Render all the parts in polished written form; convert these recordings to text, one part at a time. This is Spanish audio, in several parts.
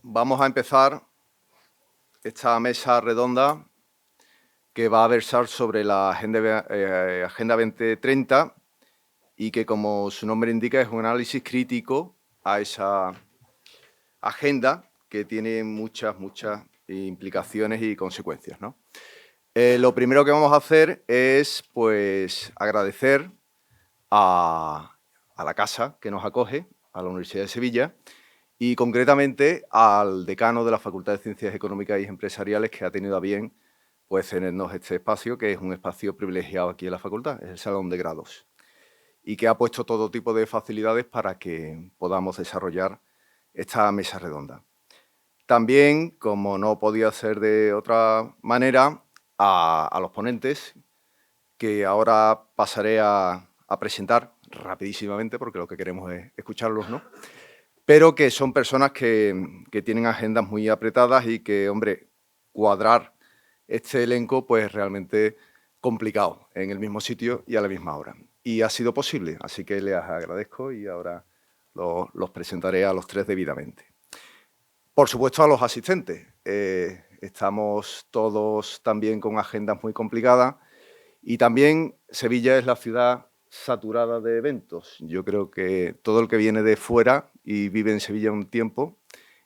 vamos a empezar esta mesa redonda que va a versar sobre la Agenda 2030 y que, como su nombre indica, es un análisis crítico a esa agenda que tiene muchas implicaciones y consecuencias, ¿no? Lo primero que vamos a hacer es, pues, agradecer a la casa que nos acoge, a la Universidad de Sevilla, y concretamente al decano de la Facultad de Ciencias Económicas y Empresariales, que ha tenido a bien pues cedernos este espacio, que es un espacio privilegiado aquí en la facultad, es el Salón de Grados, y que ha puesto todo tipo de facilidades para que podamos desarrollar esta mesa redonda. También, como no podía ser de otra manera, a los ponentes, que ahora pasaré a presentar rapidísimamente, porque lo que queremos es escucharlos, ¿no? Pero que son personas que tienen agendas muy apretadas y que, hombre, cuadrar este elenco pues es realmente complicado en el mismo sitio y a la misma hora. Y ha sido posible, así que les agradezco y ahora los presentaré a los tres debidamente. Por supuesto, a los asistentes. Estamos todos también con agendas muy complicadas y también Sevilla es la ciudad saturada de eventos. Yo creo que todo el que viene de fuera y vive en Sevilla un tiempo,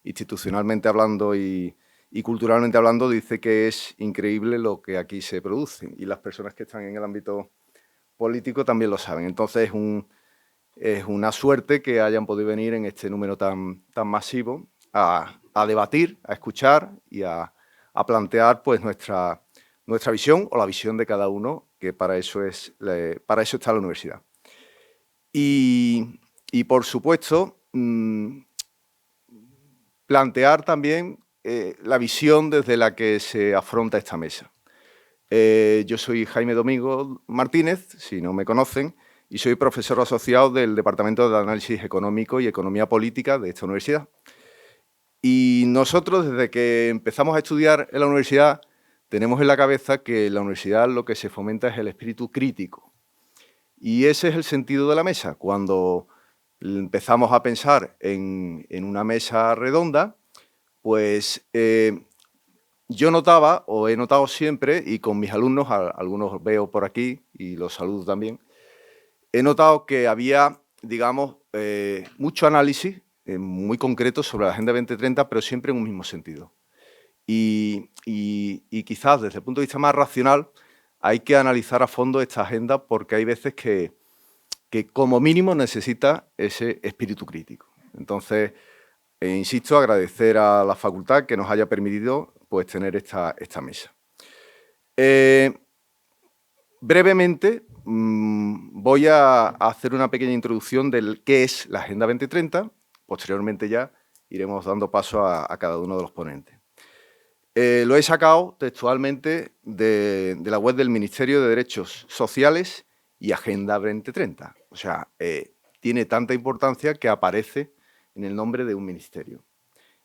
institucionalmente hablando y culturalmente hablando, dice que es increíble lo que aquí se produce. Y las personas que están en el ámbito político también lo saben. Entonces es una suerte que hayan podido venir en este número tan masivo a debatir, a escuchar y a plantear pues nuestra visión o la visión de cada uno, que para eso está la universidad. Y por supuesto, plantear también la visión desde la que se afronta esta mesa. Yo soy Jaime Domingo Martínez, si no me conocen, y soy profesor asociado del Departamento de Análisis Económico y Economía Política de esta universidad. Y nosotros, desde que empezamos a estudiar en la universidad, tenemos en la cabeza que en la universidad lo que se fomenta es el espíritu crítico. Y ese es el sentido de la mesa. Cuando empezamos a pensar en una mesa redonda, pues yo notaba, o he notado siempre, y con mis alumnos, algunos veo por aquí y los saludo también, he notado que había, digamos, mucho análisis muy concreto sobre la Agenda 2030, pero siempre en un mismo sentido. Y quizás desde el punto de vista más racional hay que analizar a fondo esta agenda porque hay veces que como mínimo necesita ese espíritu crítico. Entonces, insisto, agradecer a la facultad que nos haya permitido pues, tener esta mesa. Brevemente, voy a hacer una pequeña introducción de qué es la Agenda 2030. Posteriormente ya iremos dando paso a cada uno de los ponentes. Lo he sacado textualmente de la web del Ministerio de Derechos Sociales y Agenda 2030. O sea, tiene tanta importancia que aparece en el nombre de un ministerio.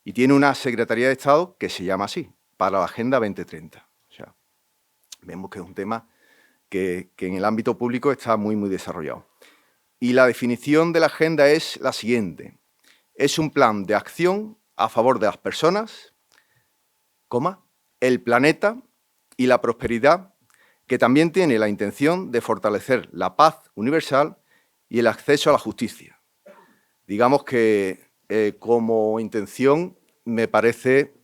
Y tiene una Secretaría de Estado que se llama así, para la Agenda 2030. O sea, vemos que es un tema que en el ámbito público está muy desarrollado. Y la definición de la agenda es la siguiente. Es un plan de acción a favor de las personas, el planeta y la prosperidad, que también tiene la intención de fortalecer la paz universal y el acceso a la justicia. Digamos que como intención me parece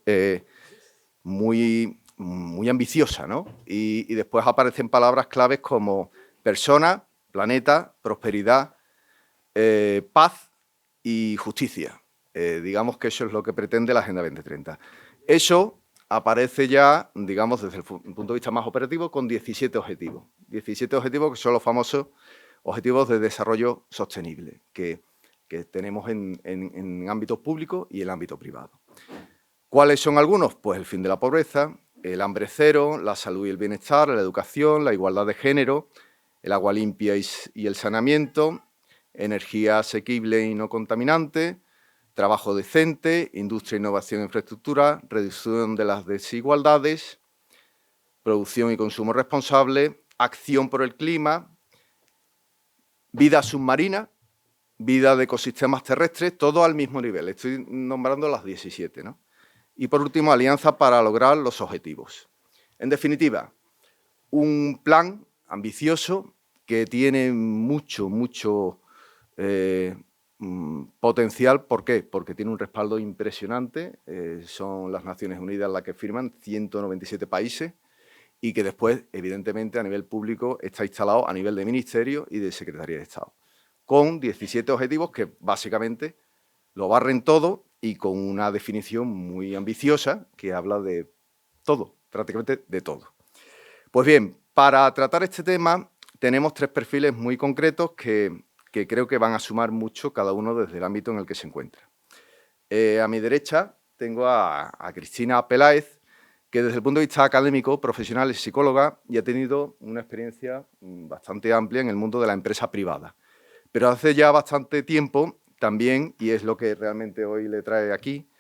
muy ambiciosa, ¿no? Y después aparecen palabras claves como persona, planeta, prosperidad, paz y justicia. Digamos que eso es lo que pretende la Agenda 2030. Eso aparece ya, digamos, desde el punto de vista más operativo, con 17 objetivos. 17 objetivos que son los famosos objetivos de desarrollo sostenible que tenemos en ámbitos públicos y el ámbito privado. ¿Cuáles son algunos? Pues el fin de la pobreza, el hambre cero, la salud y el bienestar, la educación, la igualdad de género, el agua limpia y el saneamiento, energía asequible y no contaminante, trabajo decente, industria, innovación e infraestructura, reducción de las desigualdades, producción y consumo responsable, acción por el clima, vida submarina, vida de ecosistemas terrestres, todo al mismo nivel. Estoy nombrando las 17, ¿no? Y por último, alianza para lograr los objetivos. En definitiva, un plan ambicioso que tiene mucho potencial. ¿Por qué? Porque tiene un respaldo impresionante. Son las Naciones Unidas las que firman, 197 países, y que después, evidentemente, a nivel público está instalado a nivel de Ministerio y de Secretaría de Estado, con 17 objetivos que básicamente lo barren todo y con una definición muy ambiciosa que habla de todo, prácticamente de todo. Pues bien, para tratar este tema tenemos 3 perfiles muy concretos que creo que van a sumar mucho cada uno desde el ámbito en el que se encuentra. A mi derecha tengo a Cristina Peláez, que desde el punto de vista académico, profesional, es psicóloga y ha tenido una experiencia bastante amplia en el mundo de la empresa privada. Pero hace ya bastante tiempo también, y es lo que realmente hoy le trae aquí,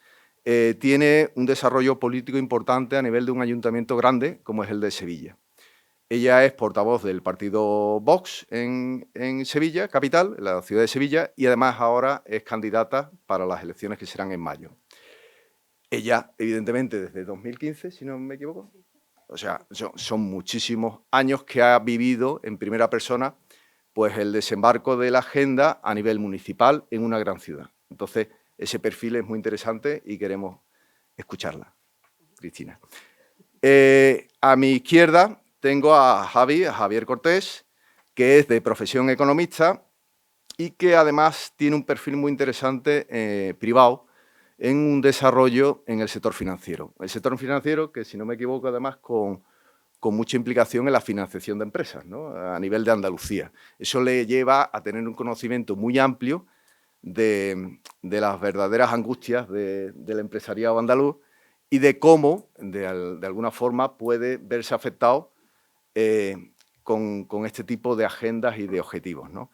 tiene un desarrollo político importante a nivel de un ayuntamiento grande como es el de Sevilla. Ella es portavoz del partido Vox en Sevilla, capital, en la ciudad de Sevilla, y además ahora es candidata para las elecciones que serán en mayo. Ella, evidentemente, desde 2015, si no me equivoco, o sea, son muchísimos años que ha vivido en primera persona pues el desembarco de la agenda a nivel municipal en una gran ciudad. Entonces, ese perfil es muy interesante y queremos escucharla. Cristina. A mi izquierda tengo a Javier Cortés, que es de profesión economista y que además tiene un perfil muy interesante privado en un desarrollo en el sector financiero. El sector financiero que, si no me equivoco, además con mucha implicación en la financiación de empresas, ¿no? A nivel de Andalucía. Eso le lleva a tener un conocimiento muy amplio de las verdaderas angustias del empresariado andaluz y de cómo, de alguna forma, puede verse afectado con este tipo de agendas y de objetivos, ¿no?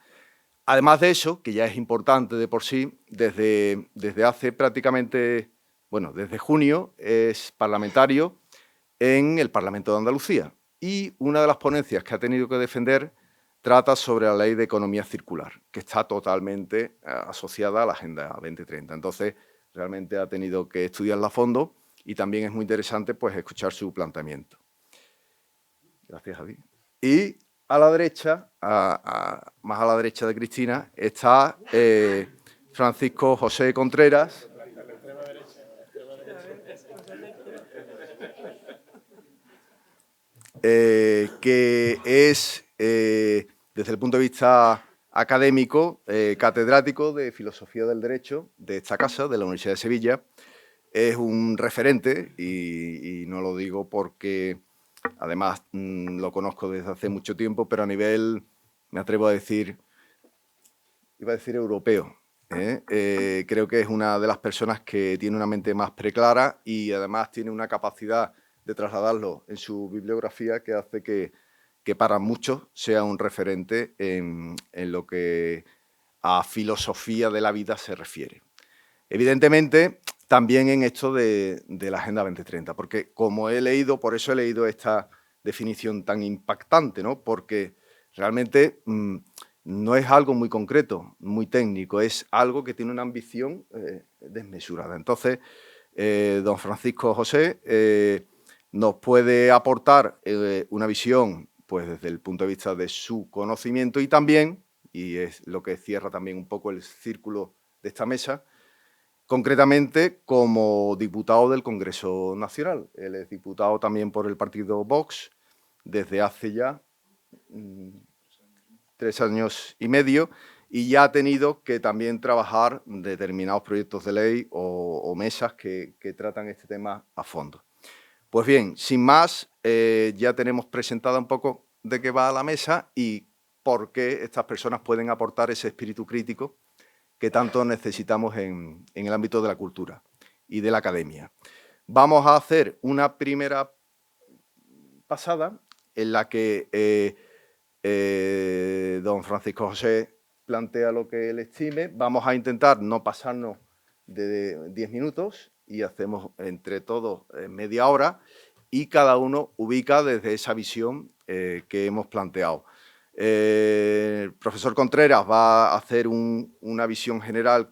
Además de eso, que ya es importante de por sí, desde hace prácticamente, bueno, desde junio es parlamentario en el Parlamento de Andalucía. Y una de las ponencias que ha tenido que defender trata sobre la Ley de Economía Circular, que está totalmente asociada a la Agenda 2030. Entonces, realmente ha tenido que estudiarla a fondo y también es muy interesante pues, escuchar su planteamiento. Gracias, Javi. Y a la derecha, más a la derecha de Cristina, está Francisco José Contreras, que es, desde el punto de vista académico, catedrático de Filosofía del Derecho de esta casa, de la Universidad de Sevilla. Es un referente y no lo digo porque, además, lo conozco desde hace mucho tiempo, pero a nivel, me atrevo a decir, iba a decir europeo. Creo que es una de las personas que tiene una mente más preclara y además tiene una capacidad de trasladarlo en su bibliografía que hace que para muchos sea un referente en lo que a filosofía de la vida se refiere. Evidentemente, también en esto de la Agenda 2030, porque como he leído, por eso he leído esta definición tan impactante, ¿no? Porque realmente no es algo muy concreto, muy técnico, es algo que tiene una ambición desmesurada. Entonces, don Francisco José nos puede aportar una visión pues desde el punto de vista de su conocimiento y también, y es lo que cierra también un poco el círculo de esta mesa, concretamente como diputado del Congreso Nacional. Él es diputado también por el partido Vox desde hace ya 3 años y medio y ya ha tenido que también trabajar determinados proyectos de ley o mesas que tratan este tema a fondo. Pues bien, sin más, ya tenemos presentada un poco de qué va a la mesa y por qué estas personas pueden aportar ese espíritu crítico que tanto necesitamos en el ámbito de la cultura y de la academia. Vamos a hacer una primera pasada en la que don Francisco José plantea lo que él estime. Vamos a intentar no pasarnos de 10 minutos y hacemos entre todos media hora y cada uno ubica desde esa visión que hemos planteado. El profesor Contreras va a hacer una visión general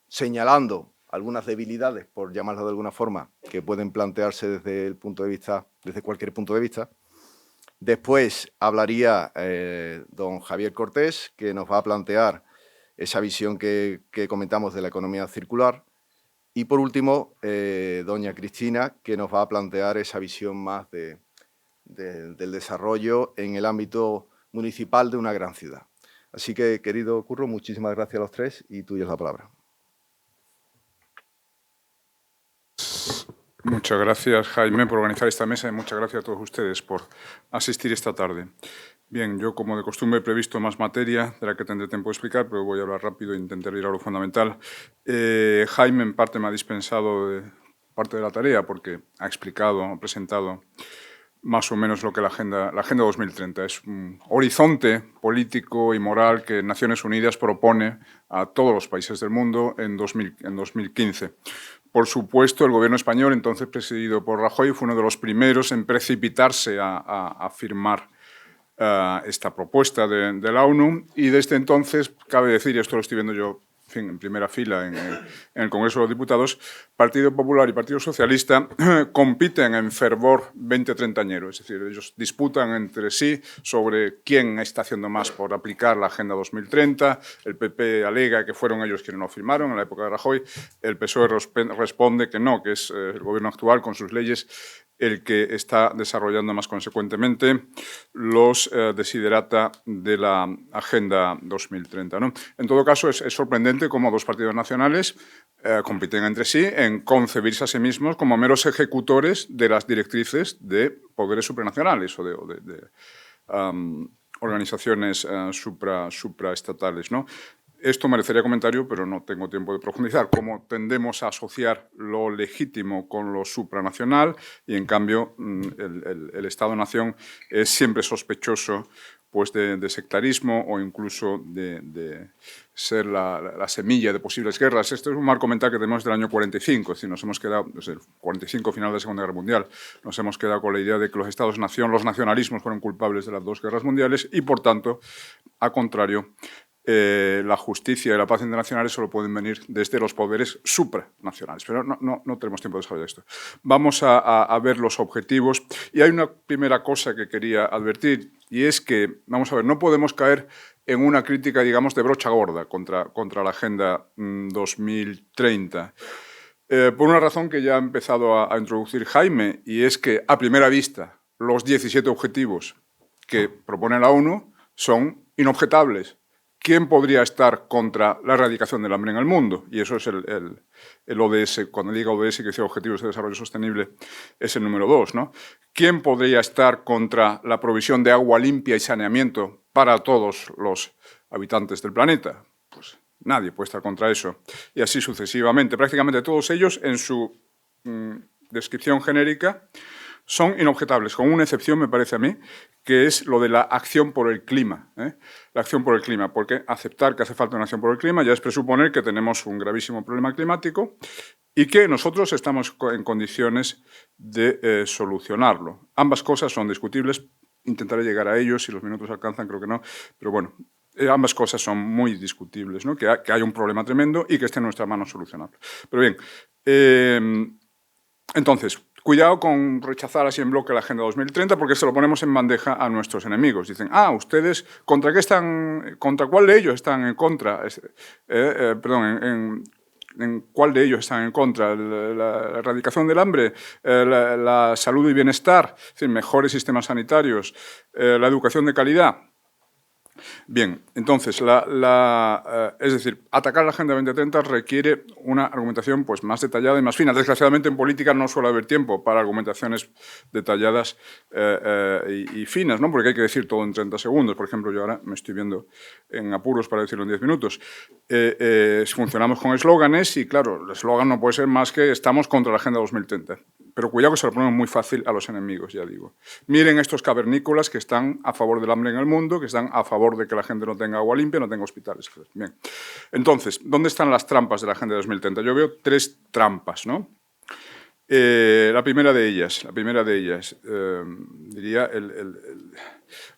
señalando algunas debilidades, por llamarlo de alguna forma, que pueden plantearse desde cualquier punto de vista. Después hablaría don Javier Cortés, que nos va a plantear esa visión que comentamos de la economía circular. Y por último, doña Cristina, que nos va a plantear esa visión más del desarrollo en el ámbito municipal de una gran ciudad. Así que, querido Curro, muchísimas gracias a los tres y tuya es la palabra. Muchas gracias, Jaime, por organizar esta mesa y muchas gracias a todos ustedes por asistir esta tarde. Bien, yo, como de costumbre, he previsto más materia de la que tendré tiempo de explicar, pero voy a hablar rápido e intentar ir a lo fundamental. Jaime, en parte, me ha dispensado parte de la tarea porque ha presentado más o menos lo que la Agenda 2030 es un horizonte político y moral que Naciones Unidas propone a todos los países del mundo en 2015. Por supuesto, el gobierno español, entonces presidido por Rajoy, fue uno de los primeros en precipitarse a firmar esta propuesta de la ONU, y desde entonces, cabe decir, y esto lo estoy viendo yo en primera fila en el Congreso de los Diputados, Partido Popular y Partido Socialista compiten en fervor 20-30añero, es decir, ellos disputan entre sí sobre quién está haciendo más por aplicar la Agenda 2030, el PP alega que fueron ellos quienes no firmaron en la época de Rajoy, el PSOE responde que no, que es el gobierno actual con sus leyes el que está desarrollando más consecuentemente los desiderata de la Agenda 2030, ¿no? En todo caso, es sorprendente cómo dos partidos nacionales compiten entre sí en concebirse a sí mismos como meros ejecutores de las directrices de poderes supranacionales o de organizaciones supraestatales, ¿no? Esto merecería comentario, pero no tengo tiempo de profundizar. Cómo tendemos a asociar lo legítimo con lo supranacional y, en cambio, el Estado-nación es siempre sospechoso pues, de sectarismo o incluso de ser la semilla de posibles guerras. Esto es un marco mental que tenemos del año 45, es decir, nos hemos quedado, desde el 45, final de la Segunda Guerra Mundial, nos hemos quedado con la idea de que los Estados-nación, los nacionalismos fueron culpables de las dos guerras mundiales y, por tanto, a contrario, la justicia y la paz internacionales solo pueden venir desde los poderes supranacionales. Pero no tenemos tiempo de desarrollar esto. Vamos a ver los objetivos. Y hay una primera cosa que quería advertir, y es que, vamos a ver, no podemos caer en una crítica, digamos, de brocha gorda contra la Agenda 2030. Por una razón que ya ha empezado a introducir Jaime, y es que, a primera vista, los 17 objetivos que propone la ONU son inobjetables. ¿Quién podría estar contra la erradicación del hambre en el mundo? Y eso es el ODS. Cuando diga ODS, que dice Objetivos de Desarrollo Sostenible, es el número 2, ¿no? ¿Quién podría estar contra la provisión de agua limpia y saneamiento para todos los habitantes del planeta? Pues nadie puede estar contra eso. Y así sucesivamente. Prácticamente todos ellos, en su descripción genérica, son inobjetables, con una excepción, me parece a mí, que es lo de la acción por el clima. La acción por el clima, porque aceptar que hace falta una acción por el clima ya es presuponer que tenemos un gravísimo problema climático y que nosotros estamos en condiciones de solucionarlo. Ambas cosas son discutibles, intentaré llegar a ellos, si los minutos alcanzan, creo que no, pero bueno, ambas cosas son muy discutibles, ¿no? Que hay un problema tremendo y que esté en nuestra mano solucionarlo. Pero bien, entonces, cuidado con rechazar así en bloque la Agenda 2030 porque se lo ponemos en bandeja a nuestros enemigos. Dicen, ustedes, ¿contra cuál de ellos están en contra? ¿En cuál de ellos están en contra? ¿La erradicación del hambre? ¿La salud y bienestar? Es decir, mejores sistemas sanitarios, la educación de calidad. Bien, entonces, es decir, atacar la Agenda 2030 requiere una argumentación pues, más detallada y más fina. Desgraciadamente, en política no suele haber tiempo para argumentaciones detalladas y finas, ¿no? Porque hay que decir todo en 30 segundos. Por ejemplo, yo ahora me estoy viendo en apuros para decirlo en 10 minutos. Funcionamos con eslóganes y, claro, el eslogan no puede ser más que estamos contra la Agenda 2030. Pero cuidado que se lo ponemos muy fácil a los enemigos, ya digo. Miren estos cavernícolas que están a favor del hambre en el mundo, que están a favor de que la gente no tenga agua limpia, no tenga hospitales. Bien. Entonces, ¿dónde están las trampas de la Agenda 2030? Yo veo 3 trampas, ¿no? La primera de ellas, diría,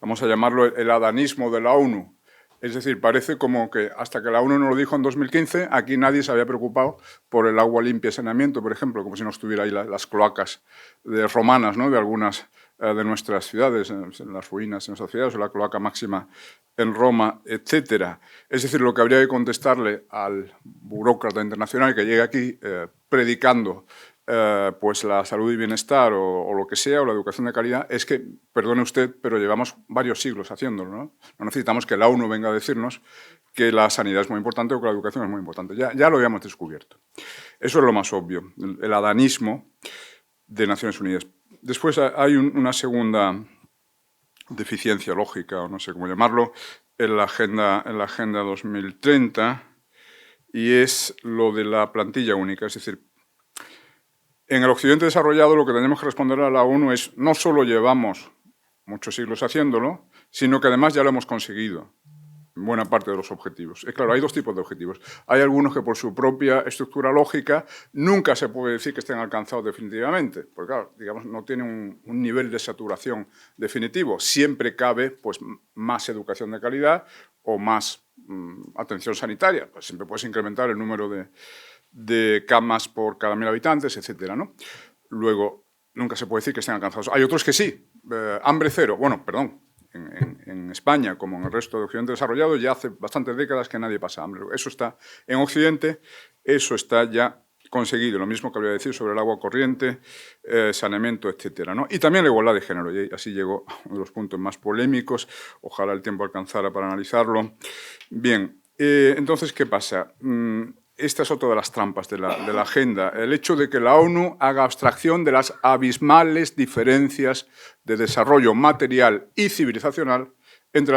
vamos a llamarlo el adanismo de la ONU. Es decir, parece como que hasta que la ONU nos lo dijo en 2015, aquí nadie se había preocupado por el agua limpia y saneamiento, por ejemplo, como si no estuviera ahí las cloacas romanas, ¿no?, de algunas de nuestras ciudades, en las ruinas de nuestras ciudades, o la cloaca máxima en Roma, etc. Es decir, lo que habría que contestarle al burócrata internacional que llegue aquí predicando pues la salud y bienestar o lo que sea, o la educación de calidad, es que, perdone usted, pero llevamos varios siglos haciéndolo, ¿no? No necesitamos que la ONU venga a decirnos que la sanidad es muy importante o que la educación es muy importante. Ya lo habíamos descubierto. Eso es lo más obvio, el adanismo de Naciones Unidas. Después hay una segunda deficiencia lógica, o no sé cómo llamarlo, en la Agenda 2030, y es lo de la plantilla única. Es decir, en el Occidente desarrollado lo que tenemos que responder a la ONU es no solo llevamos muchos siglos haciéndolo, sino que además ya lo hemos conseguido en buena parte de los objetivos. Claro, hay dos tipos de objetivos. Hay algunos que por su propia estructura lógica nunca se puede decir que estén alcanzados definitivamente, porque claro, digamos, no tienen un nivel de saturación definitivo. Siempre cabe pues, más educación de calidad o más atención sanitaria. Pues siempre puedes incrementar el número de camas por cada 1.000 habitantes, etcétera, ¿no? Luego, nunca se puede decir que estén alcanzados. Hay otros que sí. Hambre cero. Bueno, perdón. En España, como en el resto de Occidente desarrollado, ya hace bastantes décadas que nadie pasa hambre. Eso está en Occidente, eso está ya conseguido. Lo mismo que habría que decir sobre el agua corriente, saneamiento, etcétera, ¿no? Y también la igualdad de género. Y así llegó a uno de los puntos más polémicos. Ojalá el tiempo alcanzara para analizarlo. Bien, entonces, ¿qué pasa? Esta es otra de las trampas de la agenda, el hecho de que la ONU haga abstracción de las abismales diferencias de desarrollo material y civilizacional entre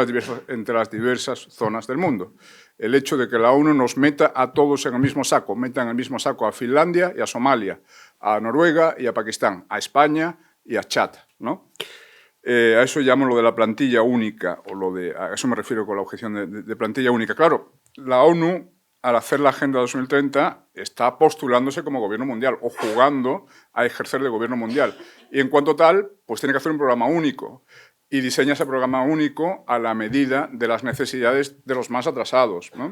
las diversas zonas del mundo. El hecho de que la ONU nos meta a todos en el mismo saco, meta en el mismo saco a Finlandia y a Somalia, a Noruega y a Pakistán, a España y a Chad, ¿no? A eso llamo lo de la plantilla única, a eso me refiero con la objeción de plantilla única. Claro, la ONU, al hacer la Agenda 2030, está postulándose como gobierno mundial o jugando a ejercer de gobierno mundial. Y en cuanto tal, pues tiene que hacer un programa único. Y diseña ese programa único a la medida de las necesidades de los más atrasados, ¿no?,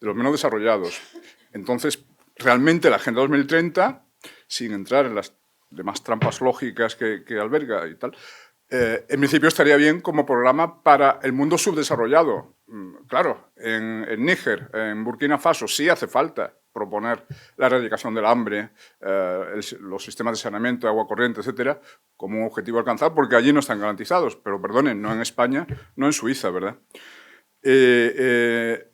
de los menos desarrollados. Entonces, realmente la Agenda 2030, sin entrar en las demás trampas lógicas que alberga y tal, en principio estaría bien como programa para el mundo subdesarrollado. Claro, en Níger, en Burkina Faso, sí hace falta proponer la erradicación del hambre, los sistemas de saneamiento, agua corriente, etcétera, como un objetivo a alcanzar, porque allí no están garantizados. Pero, perdonen, no en España, no en Suiza, ¿verdad? Pero,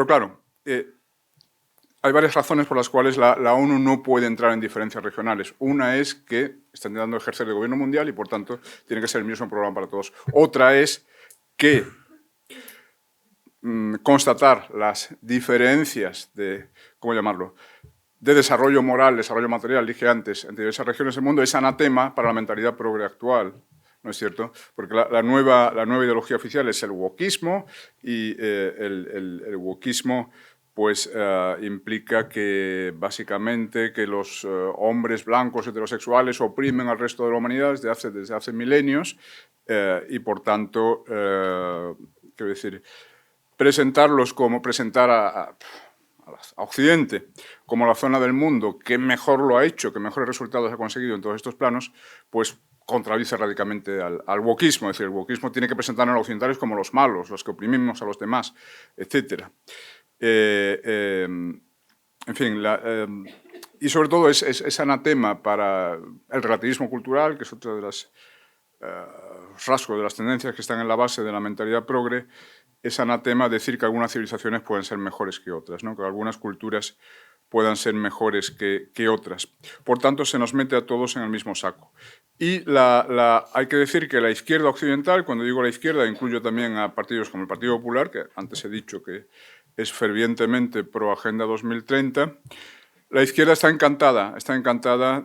claro, hay varias razones por las cuales la ONU no puede entrar en diferencias regionales. Una es que está intentando ejercer el gobierno mundial y, por tanto, tiene que ser el mismo programa para todos. Otra es que constatar las diferencias de, ¿cómo llamarlo?, de desarrollo moral, desarrollo material, dije antes, entre diversas regiones del mundo, es anatema para la mentalidad progre actual, ¿no es cierto? Porque la nueva ideología oficial es el wokismo y el wokismo pues implica que básicamente que los hombres blancos heterosexuales oprimen al resto de la humanidad desde hace milenios y por tanto, quiero decir, presentar a Occidente como la zona del mundo que mejor lo ha hecho, que mejores resultados ha conseguido en todos estos planos, pues contradice radicalmente al wokismo. Es decir, el wokismo tiene que presentarnos a los occidentales como los malos, los que oprimimos a los demás, etcétera. En fin, y sobre todo es anatema para el relativismo cultural, que es otro de los rasgos de las tendencias que están en la base de la mentalidad progre. Es anatema decir que algunas civilizaciones pueden ser mejores que otras, ¿no?, que algunas culturas puedan ser mejores que otras. Por tanto, se nos mete a todos en el mismo saco. Y hay que decir que la izquierda occidental, cuando digo la izquierda, incluyo también a partidos como el Partido Popular, que antes he dicho que es fervientemente pro Agenda 2030, la izquierda está encantada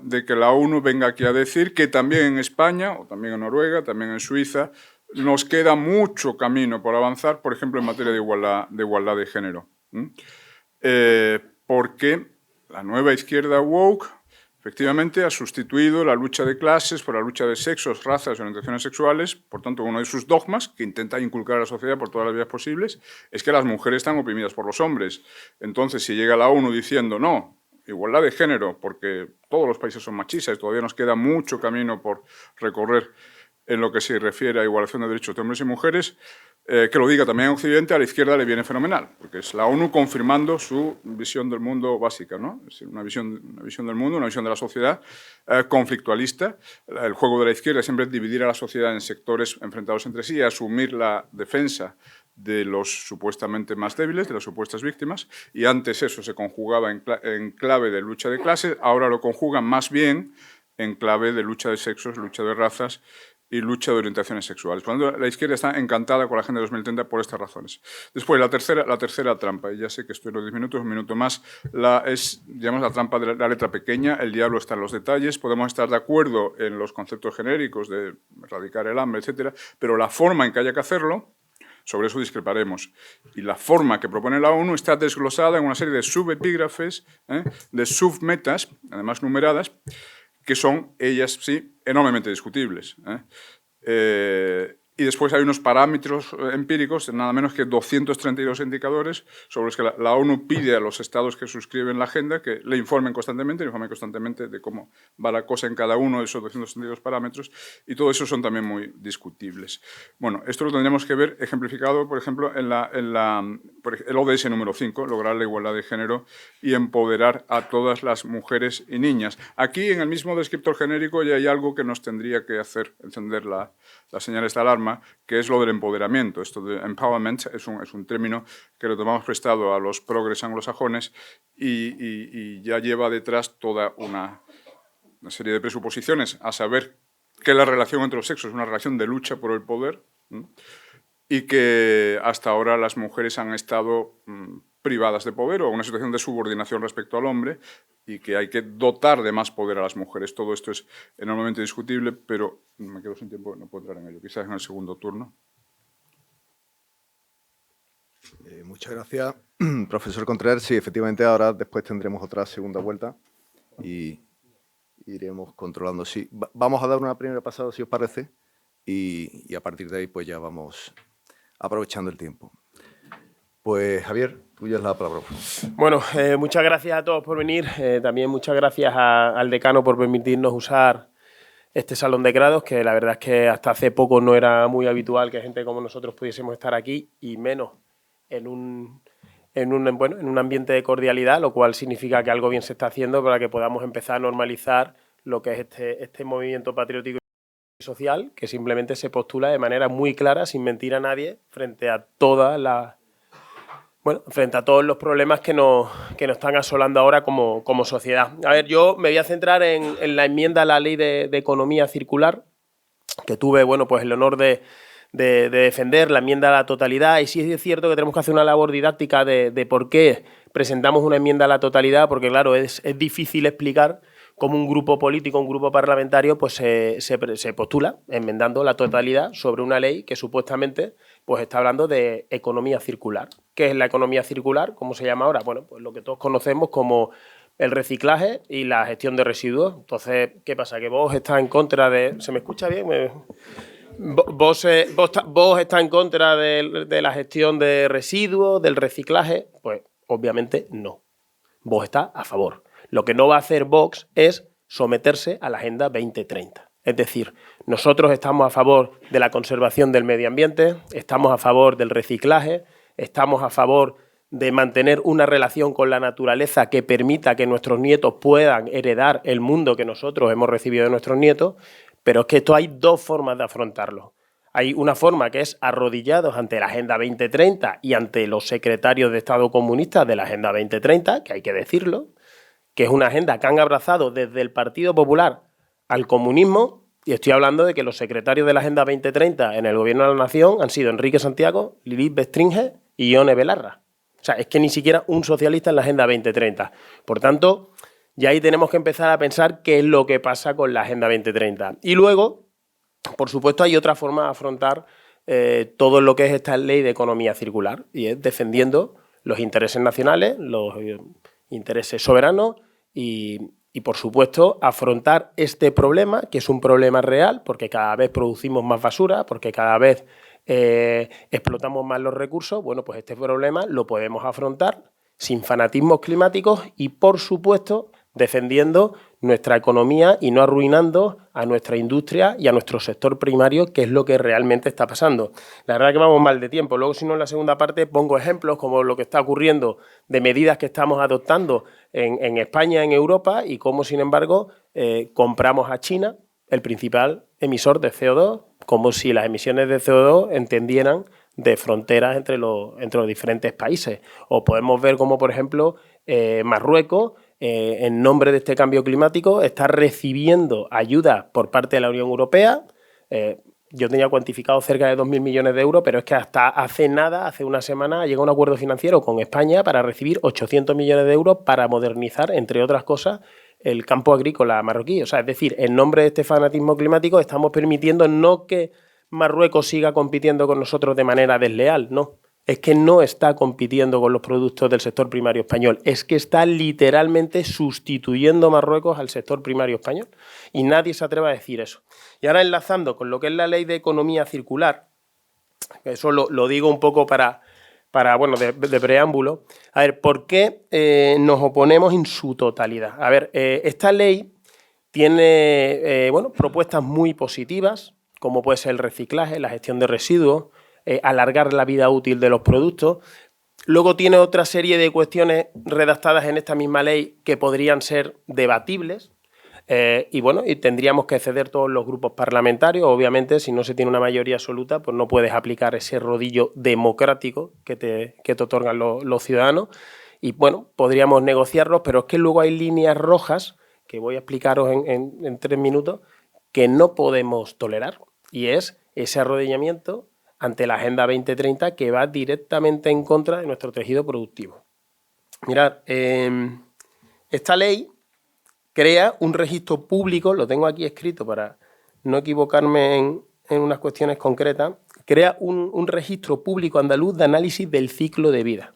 de que la ONU venga aquí a decir que también en España, o también en Noruega, también en Suiza, nos queda mucho camino por avanzar, por ejemplo, en materia de igualdad de género. Porque la nueva izquierda woke Efectivamente, ha sustituido la lucha de clases por la lucha de sexos, razas y orientaciones sexuales. Por tanto, uno de sus dogmas, que intenta inculcar a la sociedad por todas las vías posibles, es que las mujeres están oprimidas por los hombres. Entonces, si llega la ONU diciendo no, igualdad de género, porque todos los países son machistas y todavía nos queda mucho camino por recorrer en lo que se refiere a igualación de derechos de hombres y mujeres, que lo diga también en Occidente, a la izquierda le viene fenomenal, porque es la ONU confirmando su visión del mundo básica, ¿no? Es decir, una visión del mundo, una visión de la sociedad conflictualista. El juego de la izquierda siempre es dividir a la sociedad en sectores enfrentados entre sí, asumir la defensa de los supuestamente más débiles, de las supuestas víctimas, y antes eso se conjugaba en clave de lucha de clases, ahora lo conjugan más bien en clave de lucha de sexos, lucha de razas y lucha de orientaciones sexuales. Por lo tanto, la izquierda está encantada con la Agenda 2030 por estas razones. Después, la tercera trampa, y ya sé que estoy en los 10 minutos, un minuto más, es, digamos, la trampa de la letra pequeña. El diablo está en los detalles. Podemos estar de acuerdo en los conceptos genéricos de erradicar el hambre, etcétera, pero la forma en que haya que hacerlo, sobre eso discreparemos. Y la forma que propone la ONU está desglosada en una serie de subepígrafes, de submetas, además numeradas, que son, ellas sí, enormemente discutibles. Y después hay unos parámetros empíricos, nada menos que 232 indicadores, sobre los que la ONU pide a los estados que suscriben la agenda que le informen constantemente de cómo va la cosa en cada uno de esos 232 parámetros, y todo eso son también muy discutibles. Bueno, esto lo tendríamos que ver ejemplificado, por ejemplo, en el ODS número 5, lograr la igualdad de género y empoderar a todas las mujeres y niñas. Aquí, en el mismo descriptor genérico, ya hay algo que nos tendría que hacer encender las señales de alarma, que es lo del empoderamiento. Esto de empowerment es un término que lo tomamos prestado a los progres anglosajones y ya lleva detrás toda una serie de presuposiciones, a saber que la relación entre los sexos es una relación de lucha por el poder, y que hasta ahora las mujeres han estado privadas de poder o una situación de subordinación respecto al hombre, y que hay que dotar de más poder a las mujeres. Todo esto es enormemente discutible, pero me quedo sin tiempo, no puedo entrar en ello. Quizás en el segundo turno. Muchas gracias, profesor Contreras. Sí, efectivamente, ahora después tendremos otra segunda vuelta y iremos controlando. Sí, vamos a dar una primera pasada, si os parece, y a partir de ahí pues ya vamos aprovechando el tiempo. Pues, Javier, tuya es la palabra. Bueno, muchas gracias a todos por venir. También muchas gracias al decano por permitirnos usar este salón de grados, que la verdad es que hasta hace poco no era muy habitual que gente como nosotros pudiésemos estar aquí, y menos en un ambiente de cordialidad, lo cual significa que algo bien se está haciendo para que podamos empezar a normalizar lo que es este movimiento patriótico y social, que simplemente se postula de manera muy clara, sin mentir a nadie, frente a todos los problemas que nos están asolando ahora como sociedad. A ver, yo me voy a centrar en la enmienda a la Ley de Economía Circular, que tuve, pues el honor de defender, la enmienda a la totalidad, y sí es cierto que tenemos que hacer una labor didáctica de por qué presentamos una enmienda a la totalidad, porque claro, es difícil explicar cómo un grupo político, un grupo parlamentario, pues se postula enmendando la totalidad sobre una ley que supuestamente pues está hablando de economía circular. ¿Qué es la economía circular? ¿Cómo se llama ahora? Bueno, pues lo que todos conocemos como el reciclaje y la gestión de residuos. Entonces, ¿qué pasa? ¿Que vos estás en contra de...? ¿Se me escucha bien? ¿Vos estás en contra de la gestión de residuos, del reciclaje? Pues obviamente no. Vos estás a favor. Lo que no va a hacer Vox es someterse a la Agenda 2030. Es decir, nosotros estamos a favor de la conservación del medio ambiente, estamos a favor del reciclaje, estamos a favor de mantener una relación con la naturaleza que permita que nuestros nietos puedan heredar el mundo que nosotros hemos recibido de nuestros nietos, pero es que esto hay dos formas de afrontarlo. Hay una forma que es arrodillados ante la Agenda 2030 y ante los secretarios de Estado comunistas de la Agenda 2030, que hay que decirlo, que es una agenda que han abrazado desde el Partido Popular al comunismo, y estoy hablando de que los secretarios de la Agenda 2030 en el Gobierno de la Nación han sido Enrique Santiago, Lilith Bestringe y Ione Belarra. O sea, es que ni siquiera un socialista en la Agenda 2030. Por tanto, ya ahí tenemos que empezar a pensar qué es lo que pasa con la Agenda 2030. Y luego, por supuesto, hay otra forma de afrontar todo lo que es esta ley de economía circular, y es defendiendo los intereses nacionales, los intereses soberanos y Y, por supuesto, afrontar este problema, que es un problema real, porque cada vez producimos más basura, porque cada vez explotamos más los recursos. Bueno, pues este problema lo podemos afrontar sin fanatismos climáticos y, por supuesto, defendiendo nuestra economía y no arruinando a nuestra industria y a nuestro sector primario, que es lo que realmente está pasando. La verdad que vamos mal de tiempo. Luego, si no, en la segunda parte pongo ejemplos como lo que está ocurriendo de medidas que estamos adoptando en España, en Europa, y cómo, sin embargo, compramos a China, el principal emisor de CO2, como si las emisiones de CO2 entendieran de fronteras entre los diferentes países. O podemos ver cómo, por ejemplo, Marruecos, en nombre de este cambio climático, está recibiendo ayuda por parte de la Unión Europea. Yo tenía cuantificado cerca de 2.000 millones de euros, pero es que hasta hace nada, hace una semana, llegó un acuerdo financiero con España para recibir 800 millones de euros para modernizar, entre otras cosas, el campo agrícola marroquí. O sea, es decir, en nombre de este fanatismo climático estamos permitiendo no que Marruecos siga compitiendo con nosotros de manera desleal, no. Es que no está compitiendo con los productos del sector primario español, es que está literalmente sustituyendo Marruecos al sector primario español y nadie se atreve a decir eso. Y ahora enlazando con lo que es la ley de economía circular, eso lo digo un poco para de preámbulo, a ver, ¿por qué nos oponemos en su totalidad? A ver, esta ley tiene propuestas muy positivas, como puede ser el reciclaje, la gestión de residuos, alargar la vida útil de los productos. Luego tiene otra serie de cuestiones redactadas en esta misma ley que podrían ser debatibles y tendríamos que ceder todos los grupos parlamentarios. Obviamente, si no se tiene una mayoría absoluta, pues no puedes aplicar ese rodillo democrático que te otorgan los ciudadanos. Y bueno, podríamos negociarlos, pero es que luego hay líneas rojas, que voy a explicaros en 3 minutos, que no podemos tolerar. Y es ese arrodillamiento ante la Agenda 2030 que va directamente en contra de nuestro tejido productivo. Mirad, esta ley crea un registro público, lo tengo aquí escrito para no equivocarme en unas cuestiones concretas, crea un registro público andaluz de análisis del ciclo de vida.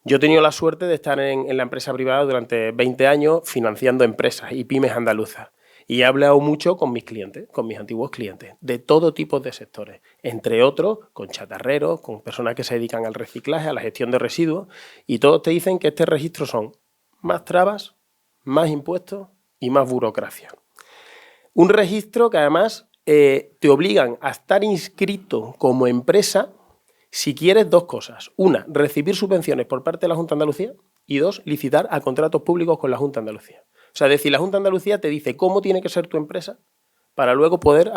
Yo he tenido la suerte de estar en la empresa privada durante 20 años financiando empresas y pymes andaluzas. Y he hablado mucho con mis clientes, con mis antiguos clientes, de todo tipo de sectores, entre otros con chatarreros, con personas que se dedican al reciclaje, a la gestión de residuos, y todos te dicen que este registro son más trabas, más impuestos y más burocracia. Un registro que además te obligan a estar inscrito como empresa si quieres 2 cosas. Una, recibir subvenciones por parte de la Junta de Andalucía y 2, licitar a contratos públicos con la Junta de Andalucía. O sea, es decir, la Junta de Andalucía te dice cómo tiene que ser tu empresa para luego poder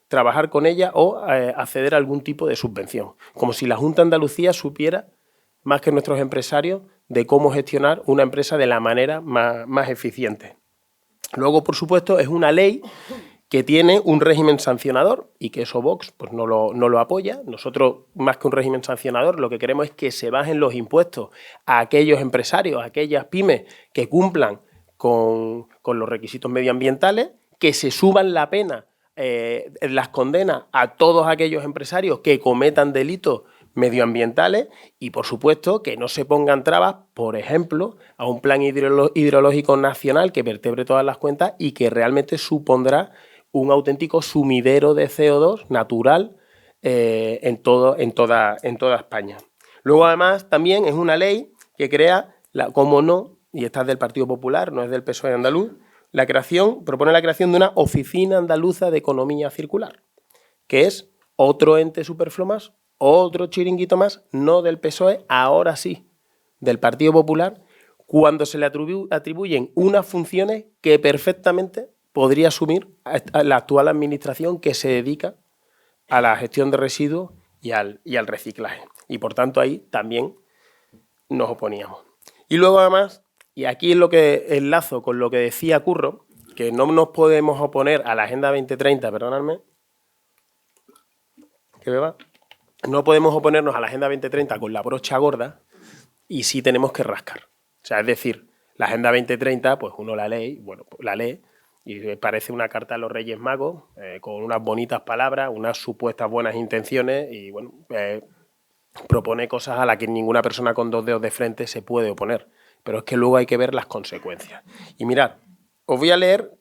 trabajar con ella o acceder a algún tipo de subvención. Como si la Junta de Andalucía supiera más que nuestros empresarios de cómo gestionar una empresa de la manera más eficiente. Luego, por supuesto, es una ley que tiene un régimen sancionador y que eso Vox pues, no lo apoya. Nosotros, más que un régimen sancionador, lo que queremos es que se bajen los impuestos a aquellos empresarios, a aquellas pymes que cumplan con los requisitos medioambientales, que se suban la pena, las condenas a todos aquellos empresarios que cometan delitos medioambientales y, por supuesto, que no se pongan trabas, por ejemplo, a un plan hidrológico nacional que vertebre todas las cuentas y que realmente supondrá un auténtico sumidero de CO2 natural en toda España. Luego, además, también es una ley que crea, como no, y esta es del Partido Popular, no es del PSOE andaluz, propone la creación de una Oficina Andaluza de Economía Circular, que es otro ente superfluo más, otro chiringuito más, no del PSOE, ahora sí, del Partido Popular, cuando se le atribuyen unas funciones que perfectamente podría asumir a la actual administración que se dedica a la gestión de residuos y al reciclaje. Y por tanto ahí también nos oponíamos. Y luego además, y aquí es lo que enlazo con lo que decía Curro, que no nos podemos oponer a la Agenda 2030, perdonadme, que beba, no podemos oponernos a la Agenda 2030 con la brocha gorda y sí tenemos que rascar. O sea, es decir, la Agenda 2030, pues uno la lee, y parece una carta a los Reyes Magos con unas bonitas palabras, unas supuestas buenas intenciones y propone cosas a las que ninguna persona con 2 dedos de frente se puede oponer. pero es que luego hay que ver las consecuencias. Y mirad, os voy a leer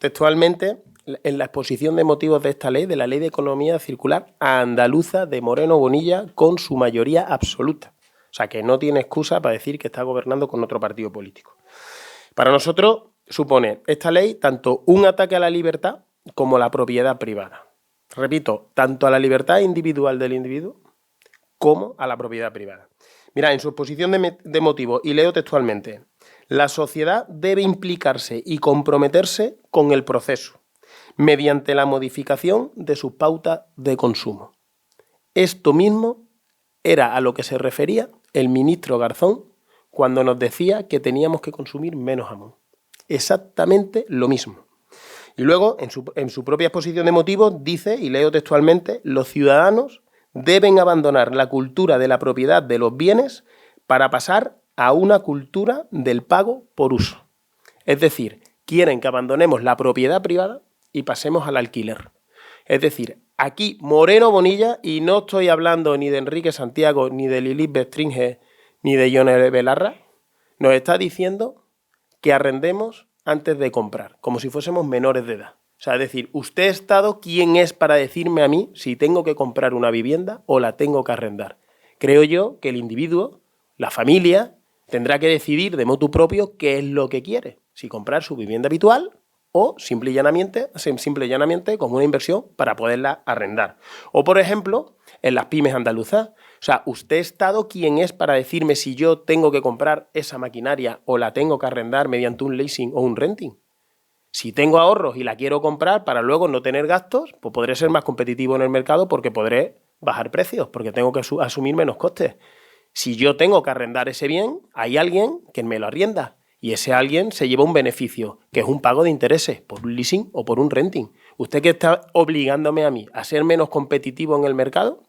textualmente en la exposición de motivos de esta ley, de la Ley de Economía Circular andaluza de Moreno Bonilla, con su mayoría absoluta. O sea, que no tiene excusa para decir que está gobernando con otro partido político. Para nosotros supone esta ley tanto un ataque a la libertad como a la propiedad privada. Repito, tanto a la libertad individual del individuo como a la propiedad privada. Mira, en su exposición de motivos, y leo textualmente, la sociedad debe implicarse y comprometerse con el proceso mediante la modificación de sus pautas de consumo. Esto mismo era a lo que se refería el ministro Garzón cuando nos decía que teníamos que consumir menos jamón. Exactamente lo mismo. Y luego, en su propia exposición de motivos, dice, y leo textualmente, los ciudadanos deben abandonar la cultura de la propiedad de los bienes para pasar a una cultura del pago por uso. Es decir, quieren que abandonemos la propiedad privada y pasemos al alquiler. Es decir, aquí Moreno Bonilla, y no estoy hablando ni de Enrique Santiago, ni de Lilith Bestringe, ni de Yone Belarra, nos está diciendo que arrendemos antes de comprar, como si fuésemos menores de edad. O sea, es decir, usted, Estado, ¿quién es para decirme a mí si tengo que comprar una vivienda o la tengo que arrendar? Creo yo que el individuo, la familia, tendrá que decidir de motu propio qué es lo que quiere. Si comprar su vivienda habitual o simple y llanamente como una inversión para poderla arrendar. O, por ejemplo, en las pymes andaluzas. O sea, usted, Estado, ¿quién es para decirme si yo tengo que comprar esa maquinaria o la tengo que arrendar mediante un leasing o un renting? Si tengo ahorros y la quiero comprar para luego no tener gastos, pues podré ser más competitivo en el mercado porque podré bajar precios, porque tengo que asumir menos costes. Si yo tengo que arrendar ese bien, hay alguien que me lo arrienda y ese alguien se lleva un beneficio, que es un pago de intereses por un leasing o por un renting. ¿Usted qué está obligándome a mí a ser menos competitivo en el mercado?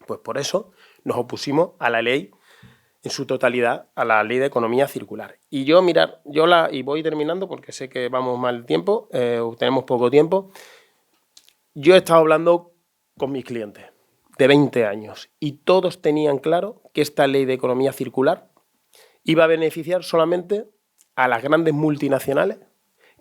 Pues por eso nos opusimos a la ley en su totalidad, a la Ley de Economía Circular. Y yo, mirad, y voy terminando porque sé que vamos mal tiempo, tenemos poco tiempo. Yo he estado hablando con mis clientes de 20 años y todos tenían claro que esta Ley de Economía Circular iba a beneficiar solamente a las grandes multinacionales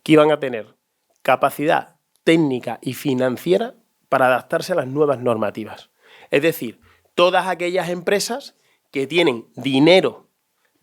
que iban a tener capacidad técnica y financiera para adaptarse a las nuevas normativas. Es decir, todas aquellas empresas que tienen dinero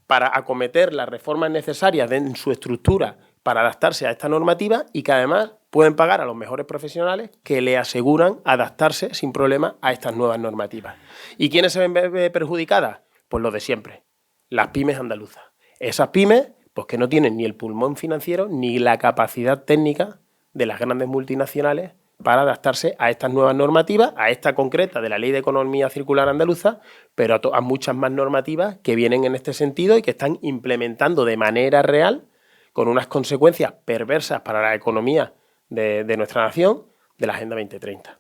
para acometer las reformas necesarias en su estructura para adaptarse a esta normativa y que además pueden pagar a los mejores profesionales que le aseguran adaptarse sin problema a estas nuevas normativas. ¿Y quiénes se ven perjudicadas? Pues los de siempre, las pymes andaluzas. Esas pymes, pues que no tienen ni el pulmón financiero ni la capacidad técnica de las grandes multinacionales para adaptarse a estas nuevas normativas, a esta concreta de la Ley de Economía Circular andaluza, pero a muchas más normativas que vienen en este sentido y que están implementando de manera real, con unas consecuencias perversas para la economía de nuestra nación, de la Agenda 2030.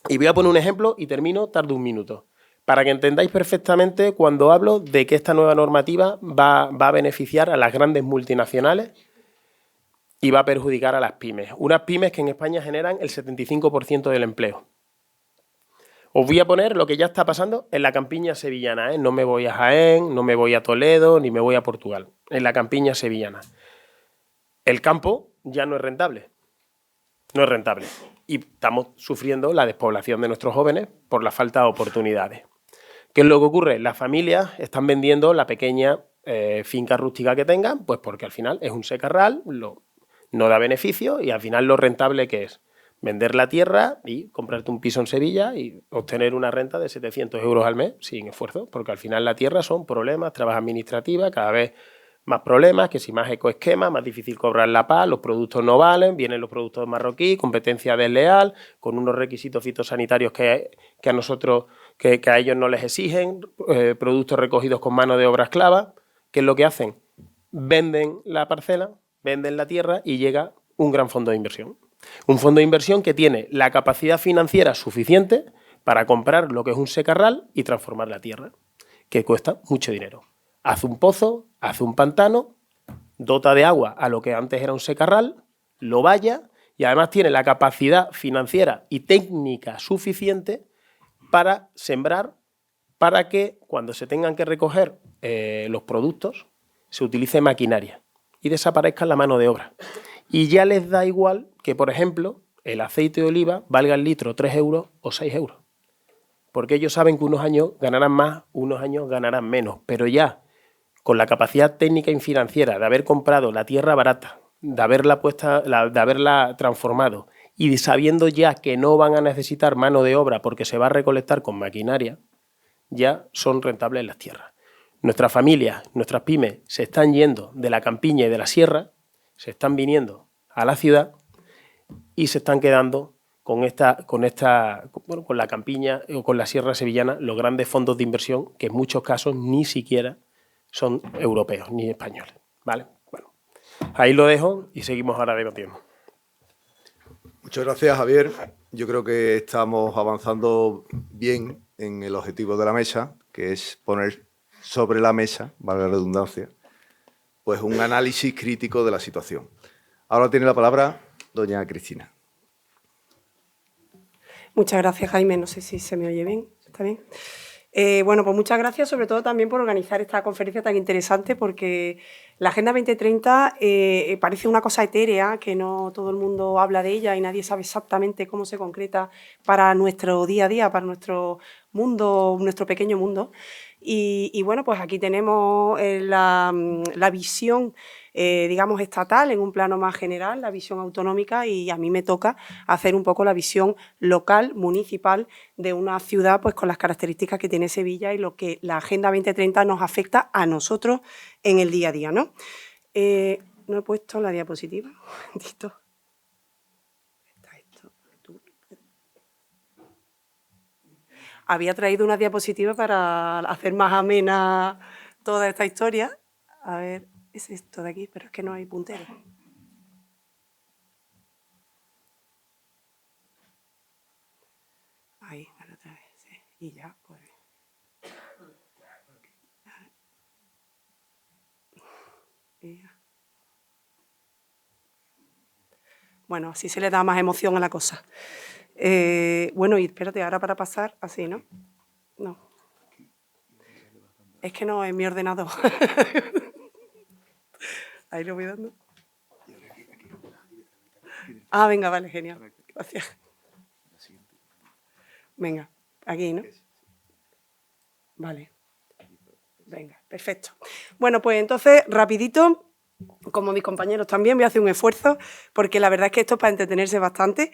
Y voy a poner un ejemplo y termino, tardo un minuto, para que entendáis perfectamente cuando hablo de que esta nueva normativa va a beneficiar a las grandes multinacionales y va a perjudicar a las pymes. Unas pymes que en España generan el 75% del empleo. Os voy a poner lo que ya está pasando en la campiña sevillana, ¿eh? No me voy a Jaén, no me voy a Toledo, ni me voy a Portugal. En la campiña sevillana. El campo ya no es rentable. No es rentable. Y estamos sufriendo la despoblación de nuestros jóvenes por la falta de oportunidades. ¿Qué es lo que ocurre? Las familias están vendiendo la pequeña finca rústica que tengan, pues porque al final es un secarral, no da beneficio y al final lo rentable que es vender la tierra y comprarte un piso en Sevilla y obtener una renta de 700 euros al mes sin esfuerzo, porque al final la tierra son problemas, trabas administrativas, cada vez más problemas, que si más ecoesquema, más difícil cobrar la PAC, los productos no valen, vienen los productos marroquíes, competencia desleal, con unos requisitos fitosanitarios que a nosotros, que a ellos no les exigen, productos recogidos con mano de obra esclava. ¿Qué es lo que hacen? Venden la parcela, venden la tierra y llega un gran fondo de inversión. Un fondo de inversión que tiene la capacidad financiera suficiente para comprar lo que es un secarral y transformar la tierra, que cuesta mucho dinero. Hace un pozo, hace un pantano, dota de agua a lo que antes era un secarral, lo valla y además tiene la capacidad financiera y técnica suficiente para sembrar, para que cuando se tengan que recoger los productos se utilice maquinaria y desaparezca la mano de obra. Y ya les da igual que, por ejemplo, el aceite de oliva valga el litro 3 euros o 6 euros. Porque ellos saben que unos años ganarán más, unos años ganarán menos. Pero ya, con la capacidad técnica y financiera de haber comprado la tierra barata, de haberla transformado y sabiendo ya que no van a necesitar mano de obra porque se va a recolectar con maquinaria, ya son rentables las tierras. Nuestras familias, nuestras pymes se están yendo de la campiña y de la sierra, se están viniendo a la ciudad y se están quedando con la campiña o con la sierra sevillana los grandes fondos de inversión que en muchos casos ni siquiera son europeos ni españoles. ¿Vale? Bueno, ahí lo dejo y seguimos ahora debatiendo. Muchas gracias, Javier. Yo creo que estamos avanzando bien en el objetivo de la mesa, que es poner sobre la mesa, valga la redundancia, pues un análisis crítico de la situación. Ahora tiene la palabra doña Cristina. Muchas gracias, Jaime. No sé si se me oye bien. ¿Está bien? Bueno, pues muchas gracias, sobre todo también por organizar esta conferencia tan interesante, porque la Agenda 2030 parece una cosa etérea, que no todo el mundo habla de ella y nadie sabe exactamente cómo se concreta para nuestro día a día, para nuestro mundo, nuestro pequeño mundo. Y bueno, pues aquí tenemos la visión, digamos, estatal en un plano más general, la visión autonómica, y a mí me toca hacer un poco la visión local, municipal, de una ciudad pues con las características que tiene Sevilla y lo que la Agenda 2030 nos afecta a nosotros en el día a día, ¿no? No he puesto la diapositiva. Un momentito. Había traído una diapositiva para hacer más amena toda esta historia. A ver, es esto de aquí, pero es que no hay puntero. Ahí, dale otra vez, sí. Y ya, pues. Y ya. Bueno, así se le da más emoción a la cosa. Bueno, y espérate, ahora para pasar, así, ¿no? No. Es que no es mi ordenador. Ahí lo voy dando. Ah, venga, vale, genial. Gracias. Venga, aquí, ¿no? Vale. Venga, perfecto. Bueno, pues entonces, rapidito, como mis compañeros también, voy a hacer un esfuerzo, porque la verdad es que esto es para entretenerse bastante.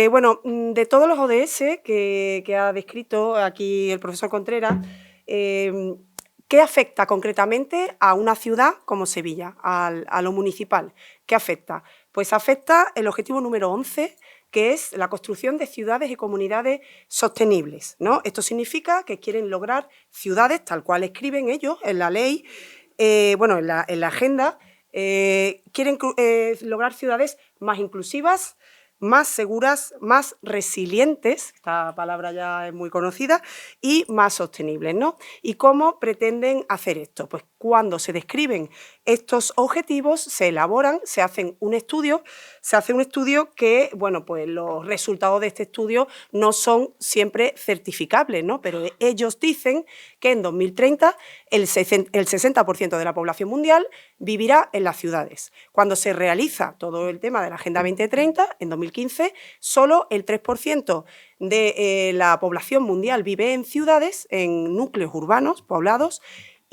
Bueno, de todos los ODS que ha descrito aquí el profesor Contreras, ¿qué afecta concretamente a una ciudad como Sevilla, a lo municipal? ¿Qué afecta? Pues afecta el objetivo número 11, que es la construcción de ciudades y comunidades sostenibles, ¿no? Esto significa que quieren lograr ciudades, tal cual escriben ellos en la ley, bueno, en la agenda, quieren lograr ciudades más inclusivas, más seguras, más resilientes, esta palabra ya es muy conocida, y más sostenibles, ¿no? ¿Y cómo pretenden hacer esto? Pues cuando se describen estos objetivos, se elaboran, se hace un estudio que, bueno, pues los resultados de este estudio no son siempre certificables, ¿no? Pero ellos dicen que en 2030 el 60% de la población mundial vivirá en las ciudades. Cuando se realiza todo el tema de la Agenda 2030, en 2015, solo el 3% de la población mundial vive en ciudades, en núcleos urbanos, poblados,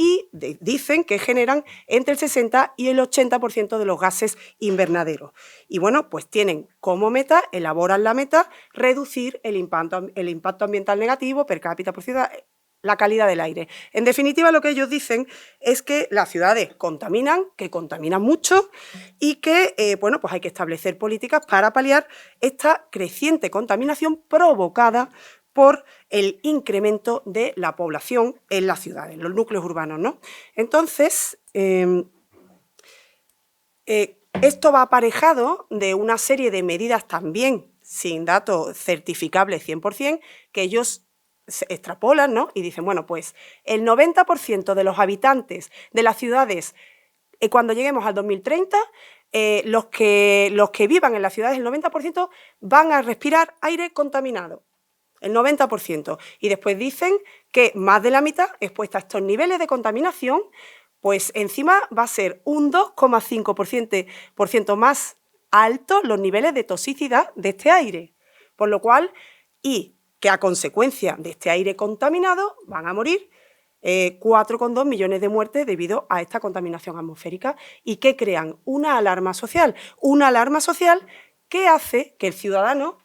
y dicen que generan entre el 60 y el 80% de los gases invernaderos. Y bueno, pues tienen como meta, elaboran la meta, reducir el impacto ambiental negativo per cápita por ciudad, la calidad del aire. En definitiva, lo que ellos dicen es que las ciudades contaminan, que contaminan mucho y que, bueno, pues hay que establecer políticas para paliar esta creciente contaminación provocada por el incremento de la población en las ciudades, los núcleos urbanos, ¿no? Entonces, esto va aparejado de una serie de medidas también sin datos certificables 100%, que ellos extrapolan, ¿no? Y dicen, bueno, pues el 90% de los habitantes de las ciudades, cuando lleguemos al 2030, los que vivan en las ciudades, el 90% van a respirar aire contaminado. El 90%. Y después dicen que más de la mitad, expuesta a estos niveles de contaminación, pues encima va a ser un 2,5% más altos los niveles de toxicidad de este aire. Por lo cual, y que a consecuencia de este aire contaminado van a morir 4,2 millones de muertes debido a esta contaminación atmosférica y que crean una alarma social que hace que el ciudadano,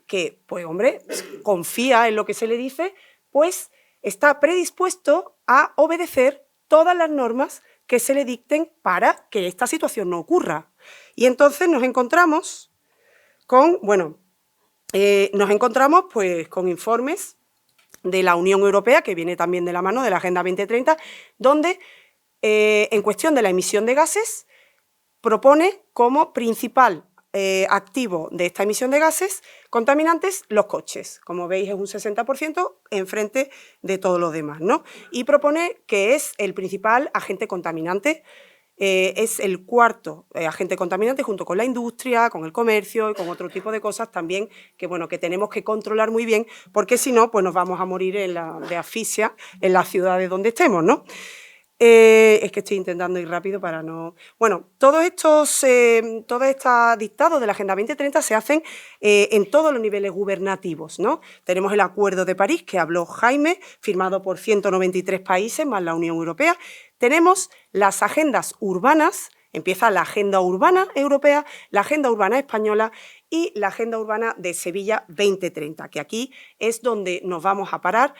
que, pues hombre, confía en lo que se le dice, pues está predispuesto a obedecer todas las normas que se le dicten para que esta situación no ocurra. Y entonces nos encontramos con, pues, con informes de la Unión Europea, que viene también de la mano de la Agenda 2030, donde en cuestión de la emisión de gases propone como principal activo de esta emisión de gases contaminantes los coches. Como veis, es un 60% en frente de todo lo demás, ¿no? Y propone que es el principal agente contaminante, es el cuarto agente contaminante junto con la industria, con el comercio y con otro tipo de cosas también que, bueno, que tenemos que controlar muy bien, porque si no, pues nos vamos a morir de asfixia en las ciudades donde estemos, ¿no? Es que estoy intentando ir rápido para no... Bueno, todos estos dictados de la Agenda 2030 se hacen en todos los niveles gubernativos, ¿no? Tenemos el Acuerdo de París, que habló Jaime, firmado por 193 países, más la Unión Europea. Tenemos las agendas urbanas, empieza la Agenda Urbana Europea, la Agenda Urbana Española y la Agenda Urbana de Sevilla 2030, que aquí es donde nos vamos a parar.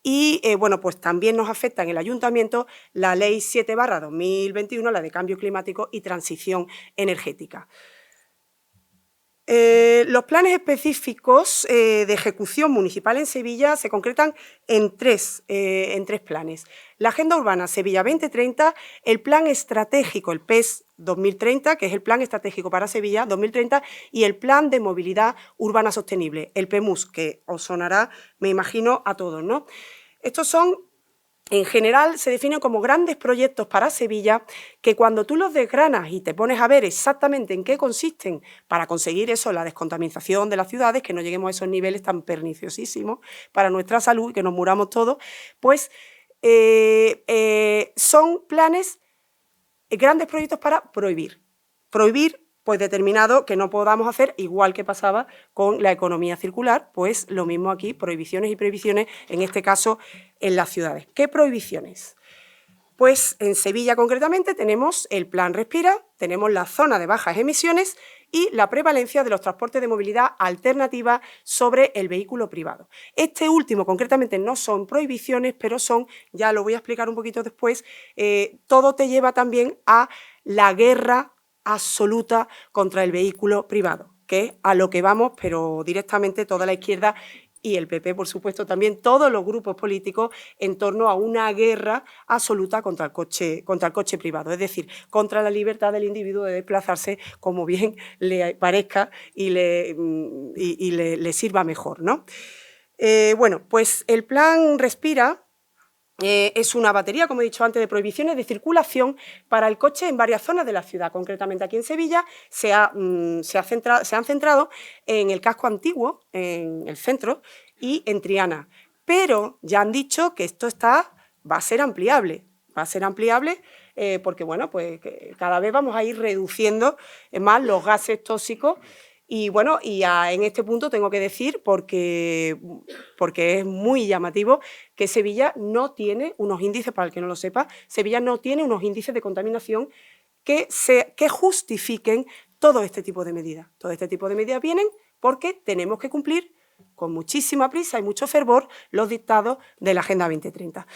Y, bueno, pues también nos afecta en el Ayuntamiento la Ley 7/2021, la de Cambio Climático y Transición Energética. Los planes específicos de ejecución municipal en Sevilla se concretan en tres planes. La Agenda Urbana Sevilla 2030, el Plan Estratégico, el PES 2030, que es el Plan Estratégico para Sevilla 2030, y el Plan de Movilidad Urbana Sostenible, el PEMUS, que os sonará, me imagino, a todos, ¿no? Estos son, en general, se definen como grandes proyectos para Sevilla que cuando tú los desgranas y te pones a ver exactamente en qué consisten para conseguir eso, la descontaminación de las ciudades, que no lleguemos a esos niveles tan perniciosísimos para nuestra salud y que nos muramos todos, pues son planes, grandes proyectos para prohibir. Prohibir pues determinado que no podamos hacer, igual que pasaba con la economía circular, pues lo mismo aquí, prohibiciones y prohibiciones, en este caso en las ciudades. ¿Qué prohibiciones? Pues en Sevilla concretamente tenemos el Plan Respira, tenemos la zona de bajas emisiones y la prevalencia de los transportes de movilidad alternativa sobre el vehículo privado. Este último concretamente no son prohibiciones, pero son, ya lo voy a explicar un poquito después, todo te lleva también a la guerra absoluta contra el vehículo privado, que es a lo que vamos, pero directamente toda la izquierda y el PP, por supuesto, también todos los grupos políticos en torno a una guerra absoluta contra el coche privado, es decir, contra la libertad del individuo de desplazarse como bien le parezca y le sirva mejor, ¿no? Bueno, pues el Plan Respira es una batería, como he dicho antes, de prohibiciones de circulación para el coche en varias zonas de la ciudad. Concretamente aquí en Sevilla se han centrado en el casco antiguo, en el centro, y en Triana. Pero ya han dicho que esto va a ser ampliable. Va a ser ampliable porque, bueno, pues cada vez vamos a ir reduciendo más los gases tóxicos. Y bueno, en este punto tengo que decir, porque es muy llamativo, que Sevilla no tiene unos índices, para el que no lo sepa, Sevilla no tiene unos índices de contaminación que justifiquen todo este tipo de medidas. Todo este tipo de medidas vienen porque tenemos que cumplir con muchísima prisa y mucho fervor los dictados de la Agenda 2030.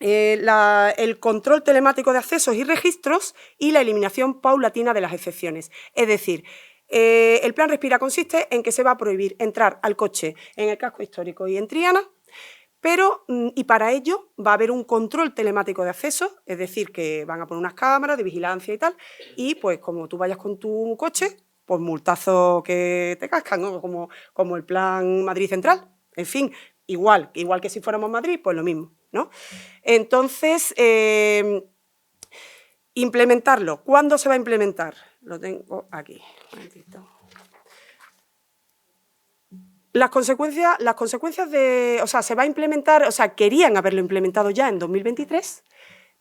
El control telemático de accesos y registros y la eliminación paulatina de las excepciones. Es decir, el Plan Respira consiste en que se va a prohibir entrar al coche en el casco histórico y en Triana, y para ello va a haber un control telemático de acceso, es decir, que van a poner unas cámaras de vigilancia y tal, y pues como tú vayas con tu coche, pues multazo que te cascan, ¿no? Como el Plan Madrid Central, en fin, igual que si fuéramos Madrid, pues lo mismo, ¿no? Entonces, implementarlo. ¿Cuándo se va a implementar? Lo tengo aquí. Un momentito. Las consecuencias de... O sea, se va a implementar... O sea, querían haberlo implementado ya en 2023,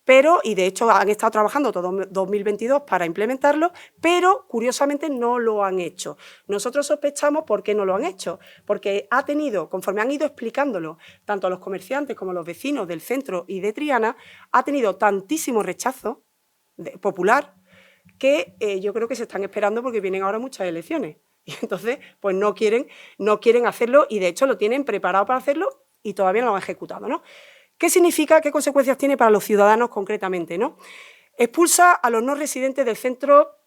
pero, y de hecho han estado trabajando todo 2022 para implementarlo, pero curiosamente no lo han hecho. Nosotros sospechamos por qué no lo han hecho, porque ha tenido, conforme han ido explicándolo, tanto a los comerciantes como a los vecinos del centro y de Triana, ha tenido tantísimo rechazo popular que yo creo que se están esperando porque vienen ahora muchas elecciones. Y entonces, pues no quieren hacerlo y de hecho lo tienen preparado para hacerlo y todavía no lo han ejecutado, ¿no? ¿Qué significa? ¿Qué consecuencias tiene para los ciudadanos concretamente, ¿no? Expulsa a los no residentes del centro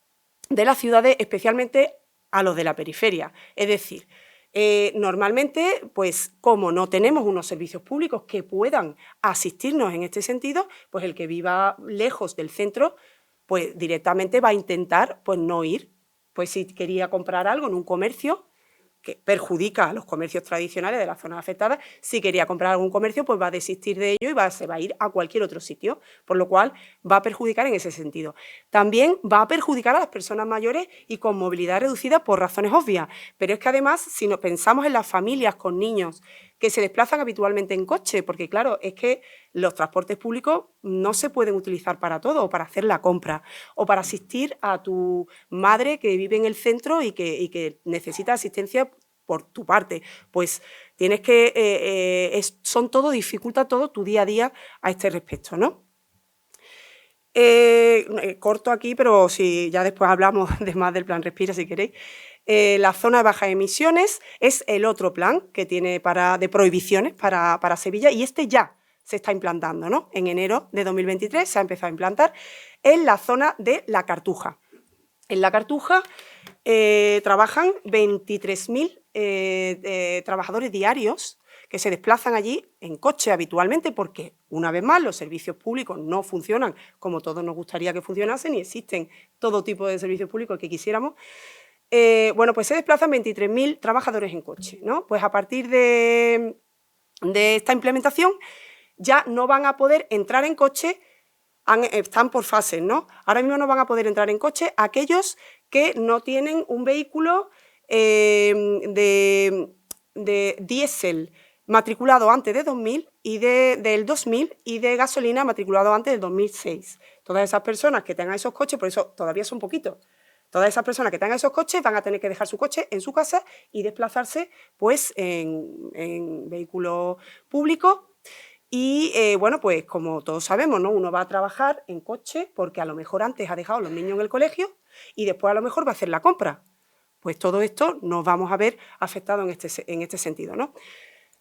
de las ciudades, especialmente a los de la periferia. Es decir, normalmente, pues como no tenemos unos servicios públicos que puedan asistirnos en este sentido, pues el que viva lejos del centro, pues directamente va a intentar pues no ir. Pues si quería comprar algo en un comercio, que perjudica a los comercios tradicionales de las zonas afectadas, si quería comprar algún comercio, pues va a desistir de ello y se va a ir a cualquier otro sitio, por lo cual va a perjudicar en ese sentido. También va a perjudicar a las personas mayores y con movilidad reducida por razones obvias, pero es que además, si nos pensamos en las familias con niños que se desplazan habitualmente en coche, porque claro, es que los transportes públicos no se pueden utilizar para todo, o para hacer la compra, o para asistir a tu madre que vive en el centro y que necesita asistencia por tu parte. Pues tienes que, son todo, dificulta todo tu día a día a este respecto, ¿no? Corto aquí, pero si ya después hablamos más del plan Respira, si queréis. La zona de bajas emisiones es el otro plan que tiene de prohibiciones para Sevilla y este ya se está implantando, ¿no? En enero de 2023 se ha empezado a implantar en la zona de La Cartuja. En La Cartuja trabajan 23.000 trabajadores diarios que se desplazan allí en coche habitualmente porque, una vez más, los servicios públicos no funcionan como todos nos gustaría que funcionasen y existen todo tipo de servicios públicos que quisiéramos. Bueno, pues se desplazan 23.000 trabajadores en coche, ¿no? Pues a partir de esta implementación ya no van a poder entrar en coche, están por fases, ¿no? Ahora mismo no van a poder entrar en coche aquellos que no tienen un vehículo de diésel matriculado antes de 2000 y del 2000 y de gasolina matriculado antes del 2006. Todas esas personas que tengan esos coches, por eso todavía son poquitos, todas esas personas que tengan esos coches van a tener que dejar su coche en su casa y desplazarse pues, en vehículos públicos. Y bueno, pues como todos sabemos, ¿no? Uno va a trabajar en coche porque a lo mejor antes ha dejado a los niños en el colegio y después a lo mejor va a hacer la compra. Pues todo esto nos vamos a ver afectado en este sentido, ¿no?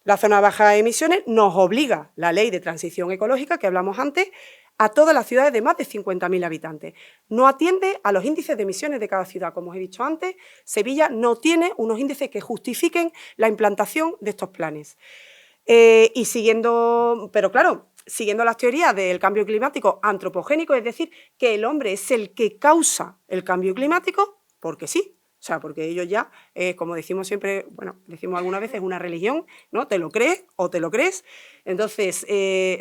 La zona de bajas emisiones nos obliga, la ley de transición ecológica que hablamos antes, a todas las ciudades de más de 50.000 habitantes. No atiende a los índices de emisiones de cada ciudad. Como os he dicho antes, Sevilla no tiene unos índices que justifiquen la implantación de estos planes. Y siguiendo, pero claro, siguiendo las teorías del cambio climático antropogénico, es decir, que el hombre es el que causa el cambio climático, porque sí. O sea, porque ellos ya, como decimos siempre, bueno, decimos algunas veces, una religión, ¿no? Te lo crees o te lo crees. Entonces,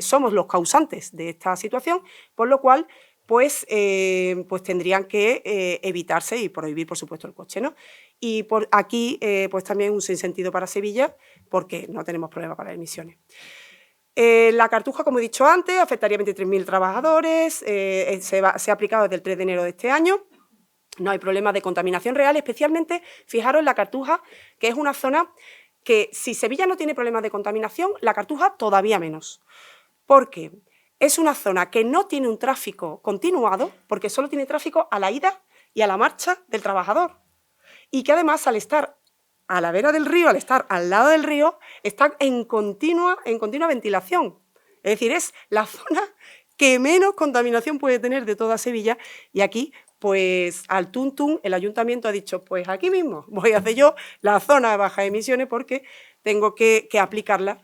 somos los causantes de esta situación, por lo cual, pues tendrían que evitarse y prohibir, por supuesto, el coche, ¿no? Y por aquí, pues también un sinsentido para Sevilla, porque no tenemos problema para las emisiones. La Cartuja, como he dicho antes, afectaría a 23.000 trabajadores, se ha aplicado desde el 3 de enero de este año. No hay problemas de contaminación real, especialmente, fijaros, en La Cartuja, que es una zona que, si Sevilla no tiene problemas de contaminación, La Cartuja todavía menos. Porque es una zona que no tiene un tráfico continuado, porque solo tiene tráfico a la ida y a la marcha del trabajador. Y que además, al estar a la vera del río, al estar al lado del río, está en continua ventilación. Es decir, es la zona que menos contaminación puede tener de toda Sevilla, y aquí, pues al tuntún, el ayuntamiento ha dicho, pues aquí mismo voy a hacer yo la zona de bajas emisiones porque tengo que aplicarla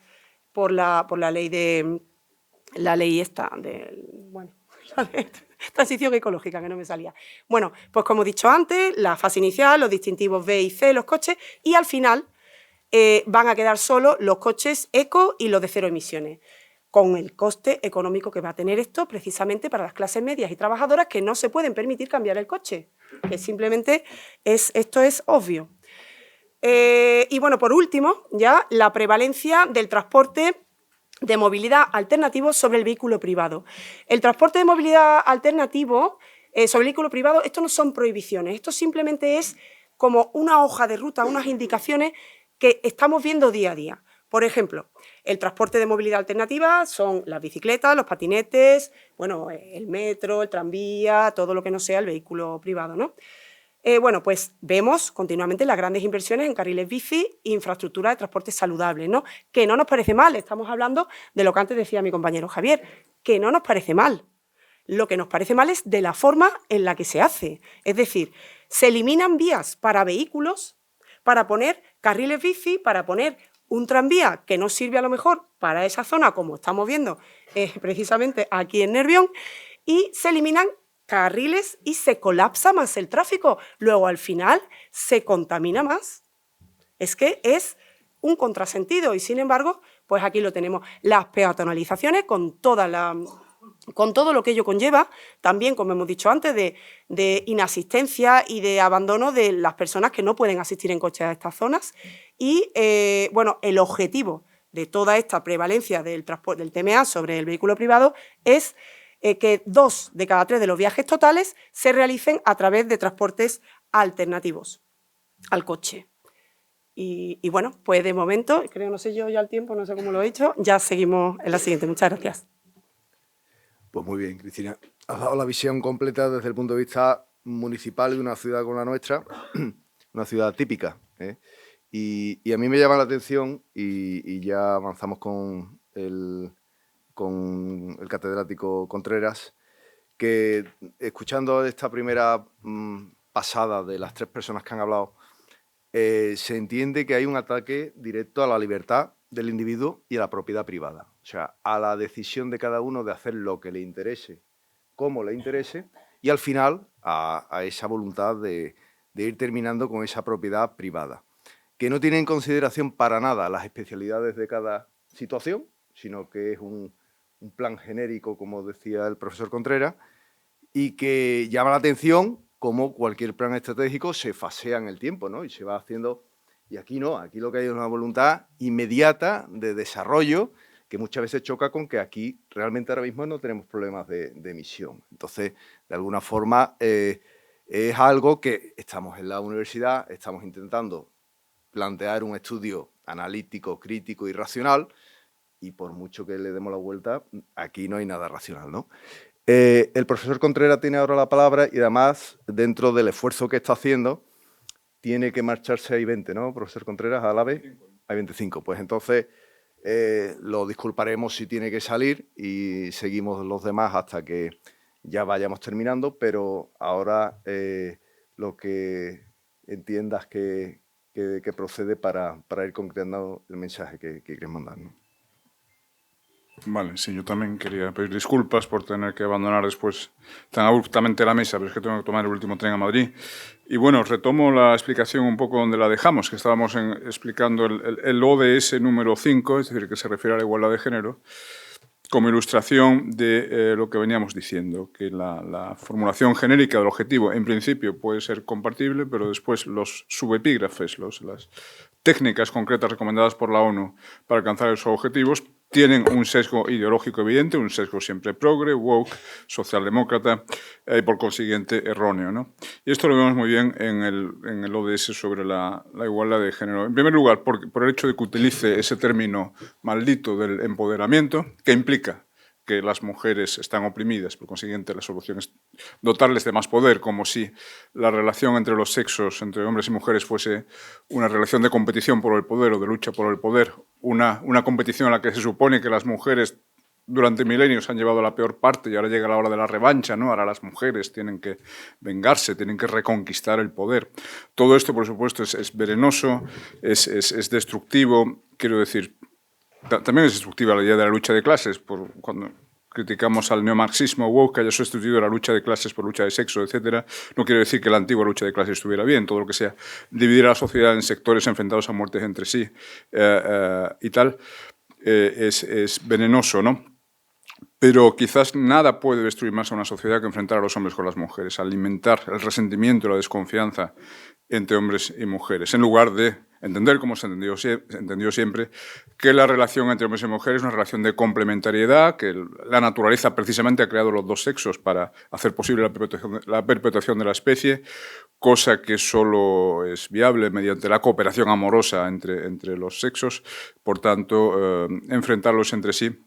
por la ley transición ecológica, que no me salía. Bueno, pues como he dicho antes, la fase inicial, los distintivos B y C, los coches, y al final van a quedar solo los coches eco y los de cero emisiones, con el coste económico que va a tener esto precisamente para las clases medias y trabajadoras que no se pueden permitir cambiar el coche, que simplemente esto es obvio. Y bueno, por último, ya la prevalencia del transporte de movilidad alternativo sobre el vehículo privado. El transporte de movilidad alternativo sobre el vehículo privado, esto no son prohibiciones, esto simplemente es como una hoja de ruta, unas indicaciones que estamos viendo día a día. Por ejemplo, el transporte de movilidad alternativa son las bicicletas, los patinetes, bueno, el metro, el tranvía, todo lo que no sea el vehículo privado, ¿no? Bueno, pues vemos continuamente las grandes inversiones en carriles bici e infraestructura de transporte saludable, ¿no? Que no nos parece mal, estamos hablando de lo que antes decía mi compañero Javier, que no nos parece mal. Lo que nos parece mal es de la forma en la que se hace. Es decir, se eliminan vías para vehículos para poner carriles bici, para poner un tranvía que no sirve a lo mejor para esa zona, como estamos viendo precisamente aquí en Nervión, y se eliminan carriles y se colapsa más el tráfico. Luego, al final, se contamina más. Es que es un contrasentido y, sin embargo, pues aquí lo tenemos. Las peatonalizaciones con todo lo que ello conlleva, también, como hemos dicho antes, de inasistencia y de abandono de las personas que no pueden asistir en coche a estas zonas. Y, bueno, el objetivo de toda esta prevalencia del TMA sobre el vehículo privado es que 2 de cada 3 de los viajes totales se realicen a través de transportes alternativos al coche. Y bueno, pues de momento, creo, no sé yo ya el tiempo, no sé cómo lo he hecho, ya seguimos en la siguiente. Muchas gracias. Pues muy bien, Cristina. Has dado la visión completa desde el punto de vista municipal de una ciudad como la nuestra, una ciudad típica, ¿eh? Y a mí me llama la atención, y ya avanzamos con el catedrático Contreras, que escuchando esta primera pasada de las 3 personas que han hablado, se entiende que hay un ataque directo a la libertad del individuo y a la propiedad privada. O sea, a la decisión de cada uno de hacer lo que le interese, como le interese, y al final a esa voluntad de ir terminando con esa propiedad privada, que no tiene en consideración para nada las especialidades de cada situación, sino que es un plan genérico, como decía el profesor Contreras, y que llama la atención como cualquier plan estratégico se fasea en el tiempo, ¿no? Y se va haciendo. Y aquí no, aquí lo que hay es una voluntad inmediata de desarrollo que muchas veces choca con que aquí realmente ahora mismo no tenemos problemas de emisión. Entonces, de alguna forma, es algo que estamos en la universidad, estamos intentando plantear un estudio analítico, crítico y racional, y por mucho que le demos la vuelta, aquí no hay nada racional, ¿no? El profesor Contreras tiene ahora la palabra y además, dentro del esfuerzo que está haciendo, tiene que marcharse a I-20, ¿no, profesor Contreras? A la vez, a I-25. Pues entonces lo disculparemos si tiene que salir y seguimos los demás hasta que ya vayamos terminando, pero ahora lo que entiendas que procede para ir concretando el mensaje que quieres mandar, ¿no? Vale, sí, yo también quería pedir disculpas por tener que abandonar después tan abruptamente la mesa, pero es que tengo que tomar el último tren a Madrid. Y bueno, retomo la explicación un poco donde la dejamos, que estábamos explicando el ODS número 5, es decir, que se refiere a la igualdad de género, como ilustración de lo que veníamos diciendo, que la formulación genérica del objetivo en principio puede ser compartible, pero después los subepígrafes, las técnicas concretas recomendadas por la ONU para alcanzar esos objetivos tienen un sesgo ideológico evidente, un sesgo siempre progre, woke, socialdemócrata y por consiguiente erróneo, ¿no? Y esto lo vemos muy bien en el ODS sobre la igualdad de género. En primer lugar, por el hecho de que utilice ese término maldito del empoderamiento, que implica que las mujeres están oprimidas, por consiguiente la solución es dotarles de más poder, como si la relación entre los sexos, entre hombres y mujeres, fuese una relación de competición por el poder o de lucha por el poder, una competición en la que se supone que las mujeres durante milenios han llevado la peor parte y ahora llega la hora de la revancha, ¿no? Ahora las mujeres tienen que vengarse, tienen que reconquistar el poder. Todo esto, por supuesto, es venenoso, es destructivo, quiero decir. También es destructiva la idea de la lucha de clases, cuando criticamos al neomarxismo woke que haya sustituido la lucha de clases por lucha de sexo, etc. No quiere decir que la antigua lucha de clases estuviera bien, todo lo que sea dividir a la sociedad en sectores enfrentados a muertes entre sí y tal, es venenoso, ¿no? Pero quizás nada puede destruir más a una sociedad que enfrentar a los hombres con las mujeres, alimentar el resentimiento y la desconfianza entre hombres y mujeres, en lugar de entender, como se entendió siempre, que la relación entre hombres y mujeres es una relación de complementariedad, que la naturaleza precisamente ha creado los dos sexos para hacer posible la perpetuación de la especie, cosa que solo es viable mediante la cooperación amorosa entre los sexos. Por tanto, enfrentarlos entre sí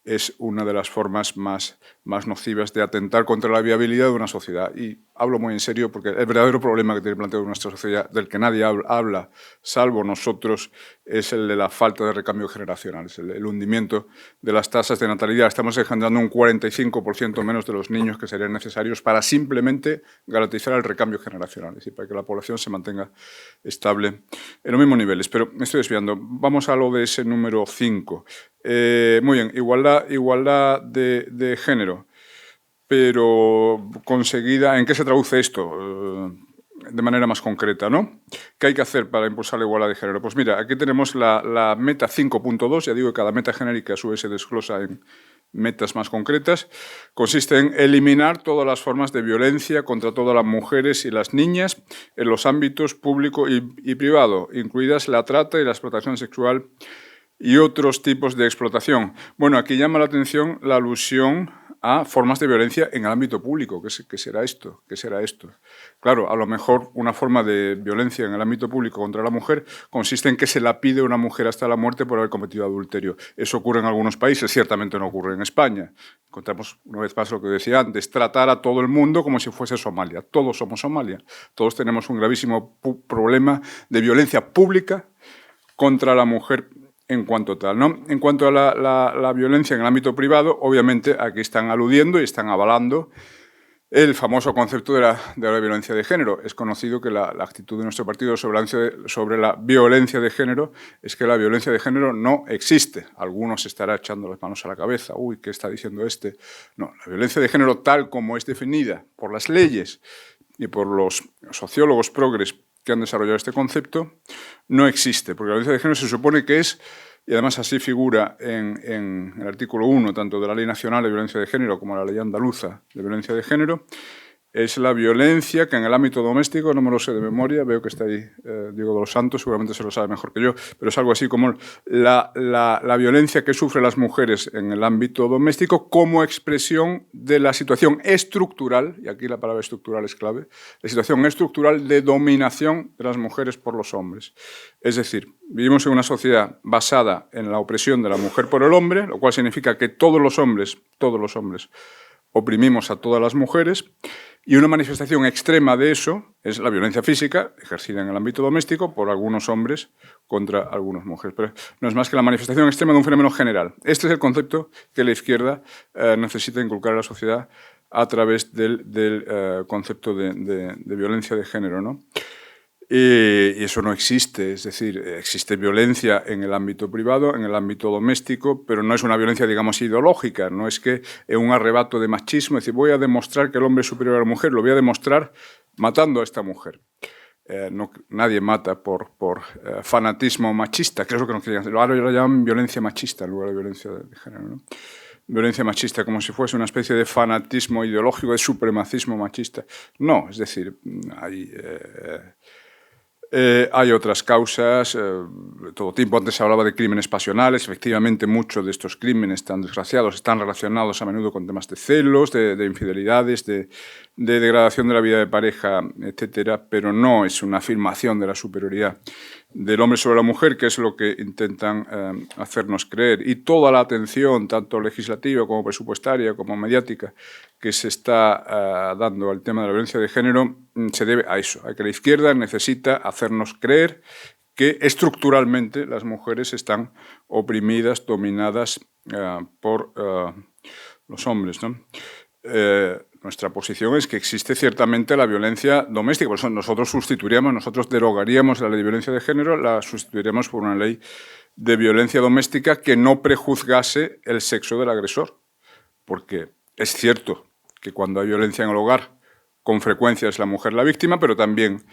es una de las formas más nocivas de atentar contra la viabilidad de una sociedad. Y hablo muy en serio porque el verdadero problema que tiene planteado nuestra sociedad, del que nadie habla, salvo nosotros, es el de la falta de recambio generacional, es el hundimiento de las tasas de natalidad. Estamos engendrando un 45% menos de los niños que serían necesarios para simplemente garantizar el recambio generacional, es decir, para que la población se mantenga estable en los mismos niveles. Pero me estoy desviando. Vamos a lo de ese número 5. Muy bien, igualdad de género, pero conseguida. ¿En qué se traduce esto? De manera más concreta, ¿no? ¿Qué hay que hacer para impulsar la igualdad de género? Pues mira, aquí tenemos la meta 5.2, ya digo que cada meta genérica a su vez se desglosa en metas más concretas. Consiste en eliminar todas las formas de violencia contra todas las mujeres y las niñas en los ámbitos público y privado, incluidas la trata y la explotación sexual y otros tipos de explotación. Bueno, aquí llama la atención la alusión a formas de violencia en el ámbito público. ¿Qué será esto? ¿Qué será esto? Claro, a lo mejor una forma de violencia en el ámbito público contra la mujer consiste en que se la pide a una mujer hasta la muerte por haber cometido adulterio. Eso ocurre en algunos países, ciertamente no ocurre en España. Encontramos una vez más lo que decía antes, tratar a todo el mundo como si fuese Somalia. Todos somos Somalia. Todos tenemos un gravísimo problema de violencia pública contra la mujer en cuanto tal, ¿no? En cuanto a la violencia en el ámbito privado, obviamente aquí están aludiendo y están avalando el famoso concepto de la violencia de género. Es conocido que la actitud de nuestro partido sobre la violencia de género es que la violencia de género no existe. Algunos estarán echando las manos a la cabeza. Uy, ¿qué está diciendo este? No, la violencia de género tal como es definida por las leyes y por los sociólogos progres que han desarrollado este concepto, no existe, porque la violencia de género se supone que es, y además así figura en el artículo 1, tanto de la Ley Nacional de Violencia de Género como de la Ley Andaluza de Violencia de Género, es la violencia que en el ámbito doméstico, no me lo sé de memoria, veo que está ahí Diego de los Santos, seguramente se lo sabe mejor que yo, pero es algo así como la violencia que sufren las mujeres en el ámbito doméstico como expresión de la situación estructural, y aquí la palabra estructural es clave, la situación estructural de dominación de las mujeres por los hombres. Es decir, vivimos en una sociedad basada en la opresión de la mujer por el hombre, lo cual significa que todos los hombres, oprimimos a todas las mujeres, y una manifestación extrema de eso es la violencia física ejercida en el ámbito doméstico por algunos hombres contra algunas mujeres. Pero no es más que la manifestación extrema de un fenómeno general. Este es el concepto que la izquierda necesita inculcar a la sociedad a través del concepto de violencia de género, ¿no? Y eso no existe, es decir, existe violencia en el ámbito privado, en el ámbito doméstico, pero no es una violencia, digamos, ideológica, no es que en un arrebato de machismo, es decir, voy a demostrar que el hombre es superior a la mujer, lo voy a demostrar matando a esta mujer. Nadie mata por fanatismo machista, que es lo que nos querían. Ahora lo llaman violencia machista en lugar de violencia de género, ¿no? Violencia machista, como si fuese una especie de fanatismo ideológico, de supremacismo machista. No, es decir, hay otras causas de todo tipo. Antes se hablaba de crímenes pasionales. Efectivamente, muchos de estos crímenes tan desgraciados están relacionados a menudo con temas de celos, de infidelidades, de degradación de la vida de pareja, etcétera, pero no es una afirmación de la superioridad del hombre sobre la mujer, que es lo que intentan hacernos creer. Y toda la atención, tanto legislativa como presupuestaria, como mediática, que se está dando al tema de la violencia de género, se debe a eso, a que la izquierda necesita hacernos creer que estructuralmente las mujeres están oprimidas, dominadas por los hombres, ¿no? Nuestra posición es que existe ciertamente la violencia doméstica, por eso nosotros derogaríamos la ley de violencia de género, la sustituiríamos por una ley de violencia doméstica que no prejuzgase el sexo del agresor, porque es cierto que cuando hay violencia en el hogar con frecuencia es la mujer la víctima, pero también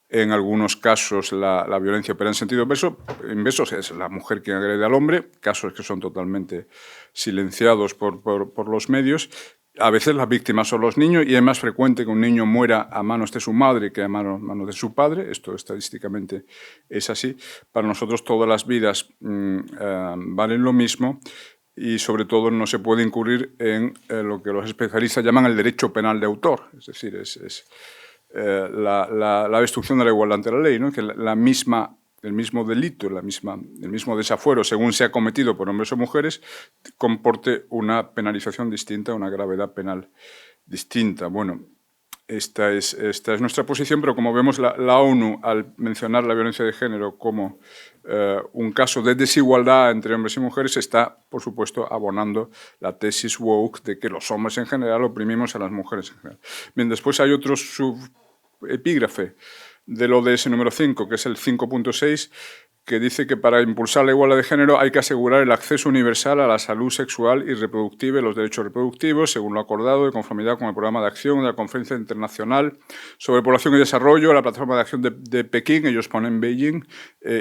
en algunos casos la violencia opera en sentido inverso, es la mujer quien agrede al hombre, casos que son totalmente silenciados por los medios. A veces las víctimas son los niños y es más frecuente que un niño muera a manos de su madre que a manos de su padre. Esto estadísticamente es así. Para nosotros todas las vidas valen lo mismo y sobre todo no se puede incurrir en lo que los especialistas llaman el derecho penal de autor. Es decir, la destrucción de la igualdad ante la ley, ¿no? Que el mismo delito, el mismo desafuero, según sea cometido por hombres o mujeres, comporte una penalización distinta, una gravedad penal distinta. Bueno, esta es nuestra posición, pero como vemos, la ONU, al mencionar la violencia de género como un caso de desigualdad entre hombres y mujeres, está, por supuesto, abonando la tesis woke de que los hombres en general oprimimos a las mujeres en general. Bien, después hay otro subepígrafe del ODS número 5, que es el 5.6, que dice que para impulsar la igualdad de género hay que asegurar el acceso universal a la salud sexual y reproductiva y los derechos reproductivos, según lo acordado de conformidad con el programa de acción de la Conferencia Internacional sobre Población y Desarrollo, la plataforma de acción de Pekín, ellos ponen Beijing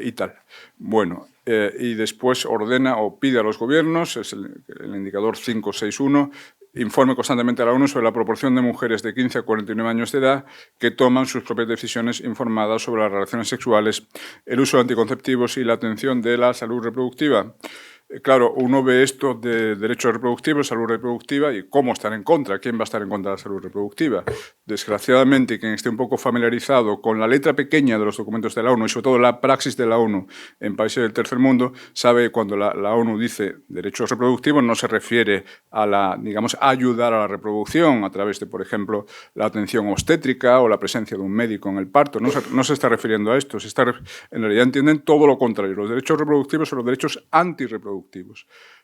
y tal. Bueno, y después ordena o pide a los gobiernos, es el indicador 561, informe constantemente a la ONU sobre la proporción de mujeres de 15 a 49 años de edad que toman sus propias decisiones informadas sobre las relaciones sexuales, el uso de anticonceptivos y la atención de la salud reproductiva. Claro, uno ve esto de derechos reproductivos, salud reproductiva y cómo estar en contra, quién va a estar en contra de la salud reproductiva. Desgraciadamente, quien esté un poco familiarizado con la letra pequeña de los documentos de la ONU y sobre todo la praxis de la ONU en países del tercer mundo, sabe que cuando la ONU dice derechos reproductivos no se refiere a ayudar a la reproducción a través de, por ejemplo, la atención obstétrica o la presencia de un médico en el parto. No se está refiriendo a esto. En realidad entienden todo lo contrario. Los derechos reproductivos son los derechos antirreproductivos.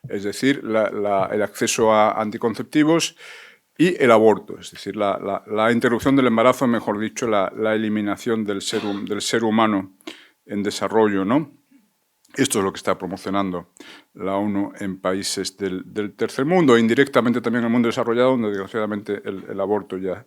Es decir, el acceso a anticonceptivos y el aborto, es decir, la interrupción del embarazo, mejor dicho, la eliminación del ser humano en desarrollo, ¿no? Esto es lo que está promocionando la ONU en países del tercer mundo e indirectamente también en el mundo desarrollado, donde desgraciadamente el aborto ya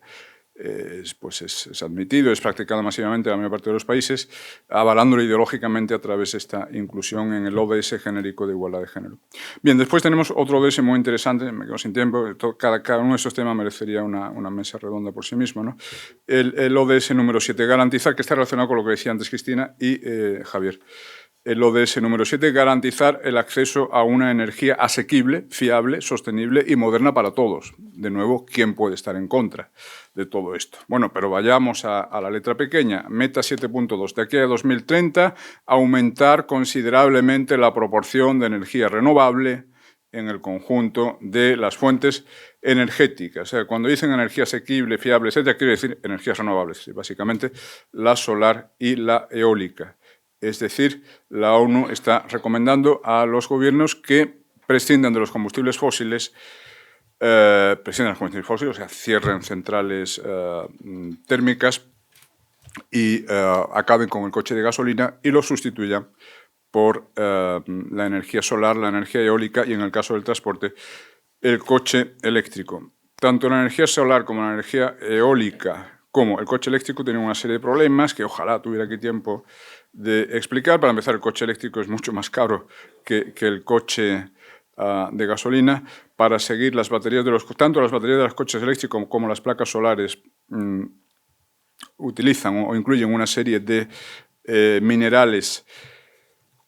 es admitido, es practicado masivamente en la mayor parte de los países, avalándolo ideológicamente a través de esta inclusión en el ODS genérico de igualdad de género. Bien, después tenemos otro ODS muy interesante, me quedo sin tiempo, cada uno de estos temas merecería una mesa redonda por sí mismo, ¿no? El ODS número 7, garantizar, que está relacionado con lo que decía antes Cristina y Javier. El ODS número 7, garantizar el acceso a una energía asequible, fiable, sostenible y moderna para todos. De nuevo, ¿quién puede estar en contra de todo esto? Bueno, pero vayamos a la letra pequeña. Meta 7.2. De aquí a 2030, aumentar considerablemente la proporción de energía renovable en el conjunto de las fuentes energéticas. O sea, cuando dicen energía asequible, fiable, etcétera, quiere decir energías renovables, básicamente la solar y la eólica. Es decir, la ONU está recomendando a los gobiernos que prescindan de los combustibles fósiles, o sea, cierren centrales térmicas y acaben con el coche de gasolina y lo sustituyan por la energía solar, la energía eólica y, en el caso del transporte, el coche eléctrico. Tanto la energía solar como la energía eólica como el coche eléctrico tienen una serie de problemas que ojalá tuviera aquí tiempo de explicar. Para empezar, el coche eléctrico es mucho más caro que el coche de gasolina. Para seguir, las baterías tanto las baterías de los coches eléctricos como las placas solares utilizan o incluyen una serie de minerales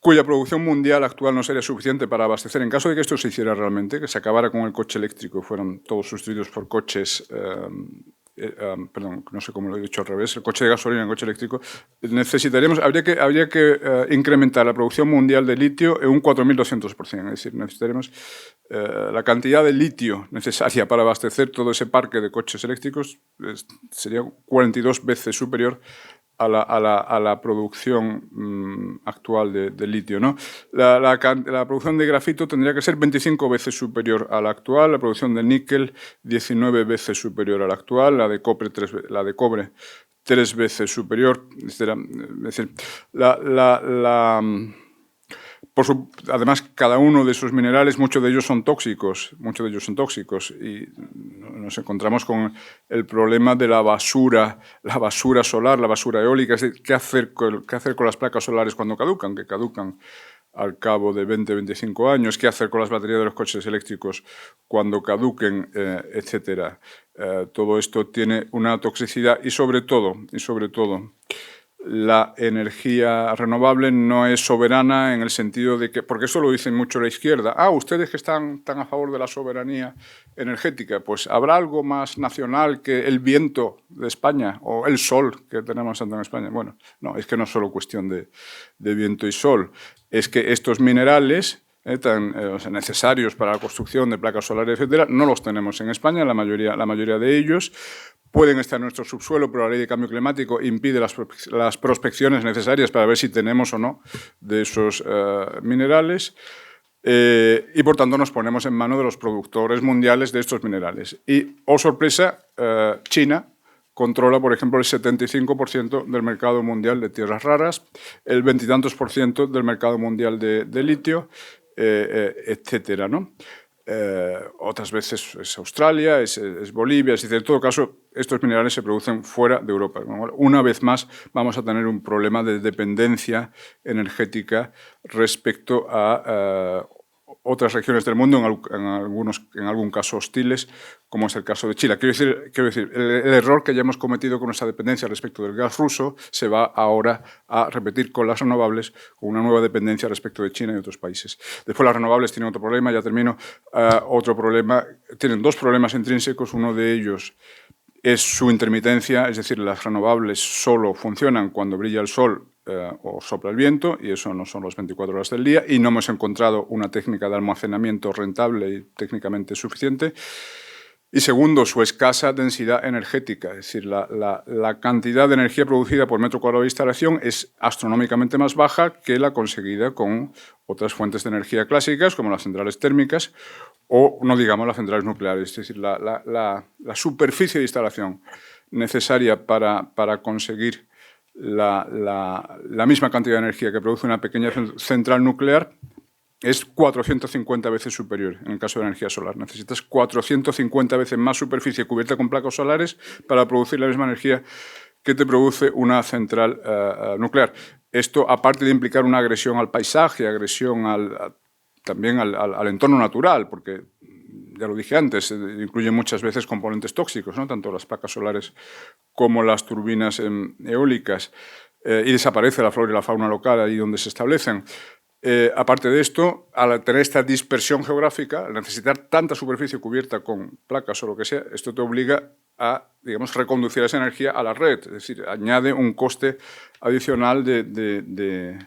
cuya producción mundial actual no sería suficiente para abastecer. En caso de que esto se hiciera realmente, que se acabara con el coche eléctrico y fueran todos sustituidos por coches perdón, no sé cómo lo he dicho al revés, el coche de gasolina y el coche eléctrico, habría que incrementar la producción mundial de litio en un 4.200%, es decir, necesitaremos la cantidad de litio necesaria para abastecer todo ese parque de coches eléctricos sería 42 veces superior a la producción actual de litio, ¿no? La producción de grafito tendría que ser 25 veces superior a la actual, la producción de níquel 19 veces superior a la actual, la de cobre 3 veces superior, etc. Es decir, Además, cada uno de esos minerales, muchos de ellos son tóxicos, y nos encontramos con el problema de la basura solar, la basura eólica. Es decir, ¿qué hacer con las placas solares cuando caducan? Que caducan al cabo de 20-25 años, qué hacer con las baterías de los coches eléctricos cuando caduquen, etcétera. Todo esto tiene una toxicidad y sobre todo, la energía renovable no es soberana en el sentido de que, porque eso lo dicen mucho la izquierda, ustedes que están tan a favor de la soberanía energética, pues habrá algo más nacional que el viento de España o el sol que tenemos tanto en España. Bueno, no, es que no es solo cuestión de viento y sol, es que estos minerales necesarios para la construcción de placas solares, etcétera, no los tenemos en España, la mayoría de ellos. Pueden estar en nuestro subsuelo, pero la ley de cambio climático impide las prospecciones necesarias para ver si tenemos o no de esos minerales. Y, por tanto, nos ponemos en manos de los productores mundiales de estos minerales. Y, oh sorpresa, China controla, por ejemplo, el 75% del mercado mundial de tierras raras, el 20 y tantos % del mercado mundial de litio, etcétera, ¿no? Otras veces es Australia, es Bolivia, es decir, en todo caso, estos minerales se producen fuera de Europa. Una vez más, vamos a tener un problema de dependencia energética respecto a otras regiones del mundo, en algún caso hostiles, como es el caso de Chile. Quiero decir, el error que ya hemos cometido con nuestra dependencia respecto del gas ruso se va ahora a repetir con las renovables, con una nueva dependencia respecto de China y otros países. Después las renovables tienen otro problema, ya termino, otro problema, tienen dos problemas intrínsecos, uno de ellos es su intermitencia, es decir, las renovables solo funcionan cuando brilla el sol o sopla el viento, y eso no son las 24 horas del día, y no hemos encontrado una técnica de almacenamiento rentable y técnicamente suficiente. Y segundo, su escasa densidad energética, es decir, la cantidad de energía producida por metro cuadrado de instalación es astronómicamente más baja que la conseguida con otras fuentes de energía clásicas, como las centrales térmicas, o no digamos las centrales nucleares. Es decir, la superficie de instalación necesaria para conseguir la misma cantidad de energía que produce una pequeña central nuclear es 450 veces superior en el caso de la energía solar. Necesitas 450 veces más superficie cubierta con placas solares para producir la misma energía que te produce una central nuclear. Esto, aparte de implicar una agresión al paisaje, agresión también al entorno natural, porque, ya lo dije antes, incluye muchas veces componentes tóxicos, ¿no? Tanto las placas solares como las turbinas eólicas, y desaparece la flora y la fauna local ahí donde se establecen. Aparte de esto, al tener esta dispersión geográfica, al necesitar tanta superficie cubierta con placas o lo que sea, esto te obliga a, digamos, reconducir esa energía a la red, es decir, añade un coste adicional de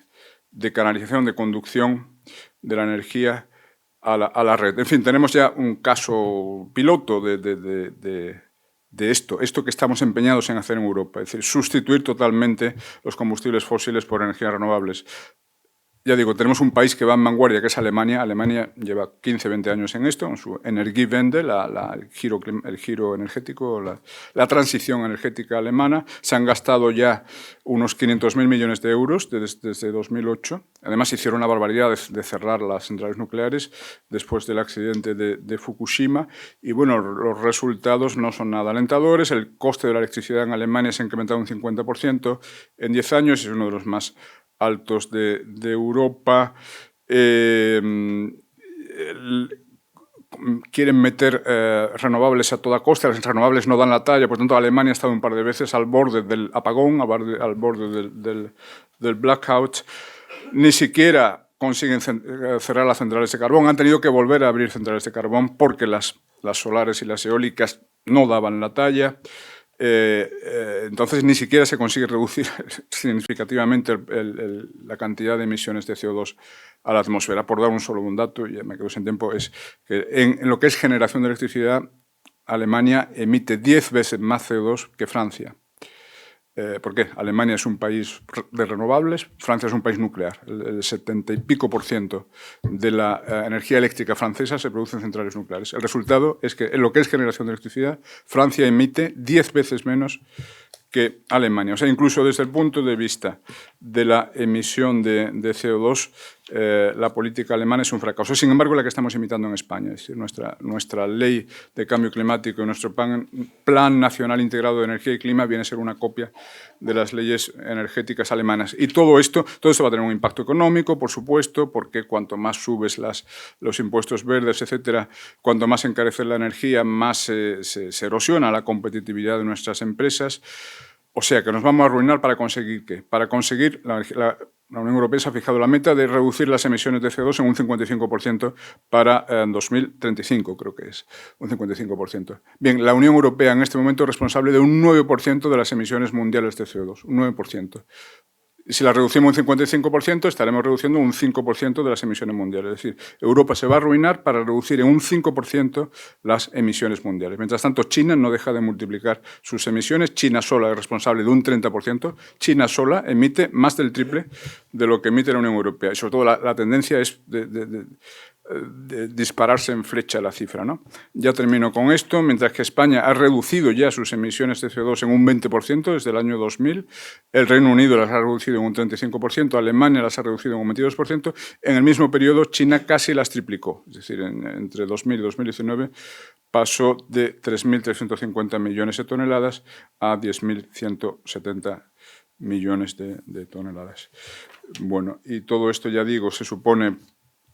canalización, de conducción de la energía a la red. En fin, tenemos ya un caso piloto de esto que estamos empeñados en hacer en Europa, es decir, sustituir totalmente los combustibles fósiles por energías renovables. Ya digo, tenemos un país que va en vanguardia, que es Alemania. Alemania lleva 15-20 años en esto, en su Energiewende, el giro energético, la transición energética alemana. Se han gastado ya unos 500.000 millones de euros desde 2008. Además, hicieron la barbaridad de cerrar las centrales nucleares después del accidente de Fukushima. Y bueno, los resultados no son nada alentadores. El coste de la electricidad en Alemania se ha incrementado un 50% en 10 años y es uno de los más altos de Europa. Quieren meter renovables a toda costa, las renovables no dan la talla, por tanto Alemania ha estado un par de veces al borde del apagón, al borde del blackout. Ni siquiera consiguen cerrar las centrales de carbón, han tenido que volver a abrir centrales de carbón porque las solares y las eólicas no daban la talla. Entonces ni siquiera se consigue reducir significativamente la cantidad de emisiones de CO2 a la atmósfera. Por dar un dato, y ya me quedo sin tiempo, es que en lo que es generación de electricidad, Alemania emite 10 veces más CO2 que Francia. ¿Por qué? Alemania es un país de renovables, Francia es un país nuclear. El 70 y pico % de la energía eléctrica francesa se produce en centrales nucleares. El resultado es que en lo que es generación de electricidad, Francia emite 10 veces menos que Alemania. O sea, incluso desde el punto de vista de la emisión de CO2, la política alemana es un fracaso. Sin embargo, la que estamos imitando en España, es decir, nuestra ley de cambio climático y nuestro plan nacional integrado de energía y clima viene a ser una copia de las leyes energéticas alemanas. Y todo esto va a tener un impacto económico, por supuesto, porque cuanto más subes los impuestos verdes, etcétera, cuanto más encarece la energía, más se erosiona la competitividad de nuestras empresas. O sea, que nos vamos a arruinar para conseguir ¿qué? Para conseguir la Unión Europea se ha fijado la meta de reducir las emisiones de CO2 en un 55% para 2035, creo que es, un 55%. Bien, la Unión Europea en este momento es responsable de un 9% de las emisiones mundiales de CO2, un 9%. Si la reducimos un 55%, estaremos reduciendo un 5% de las emisiones mundiales. Es decir, Europa se va a arruinar para reducir en un 5% las emisiones mundiales. Mientras tanto, China no deja de multiplicar sus emisiones. China sola es responsable de un 30%. China sola emite más del triple de lo que emite la Unión Europea. Y sobre todo la tendencia es de dispararse en flecha la cifra, ¿no? Ya termino con esto. Mientras que España ha reducido ya sus emisiones de CO2 en un 20% desde el año 2000, el Reino Unido las ha reducido en un 35%, Alemania las ha reducido en un 22%, en el mismo periodo China casi las triplicó, es decir, entre 2000 y 2019 pasó de 3.350 millones de toneladas a 10.170 millones de toneladas. Bueno, y todo esto, ya digo, se supone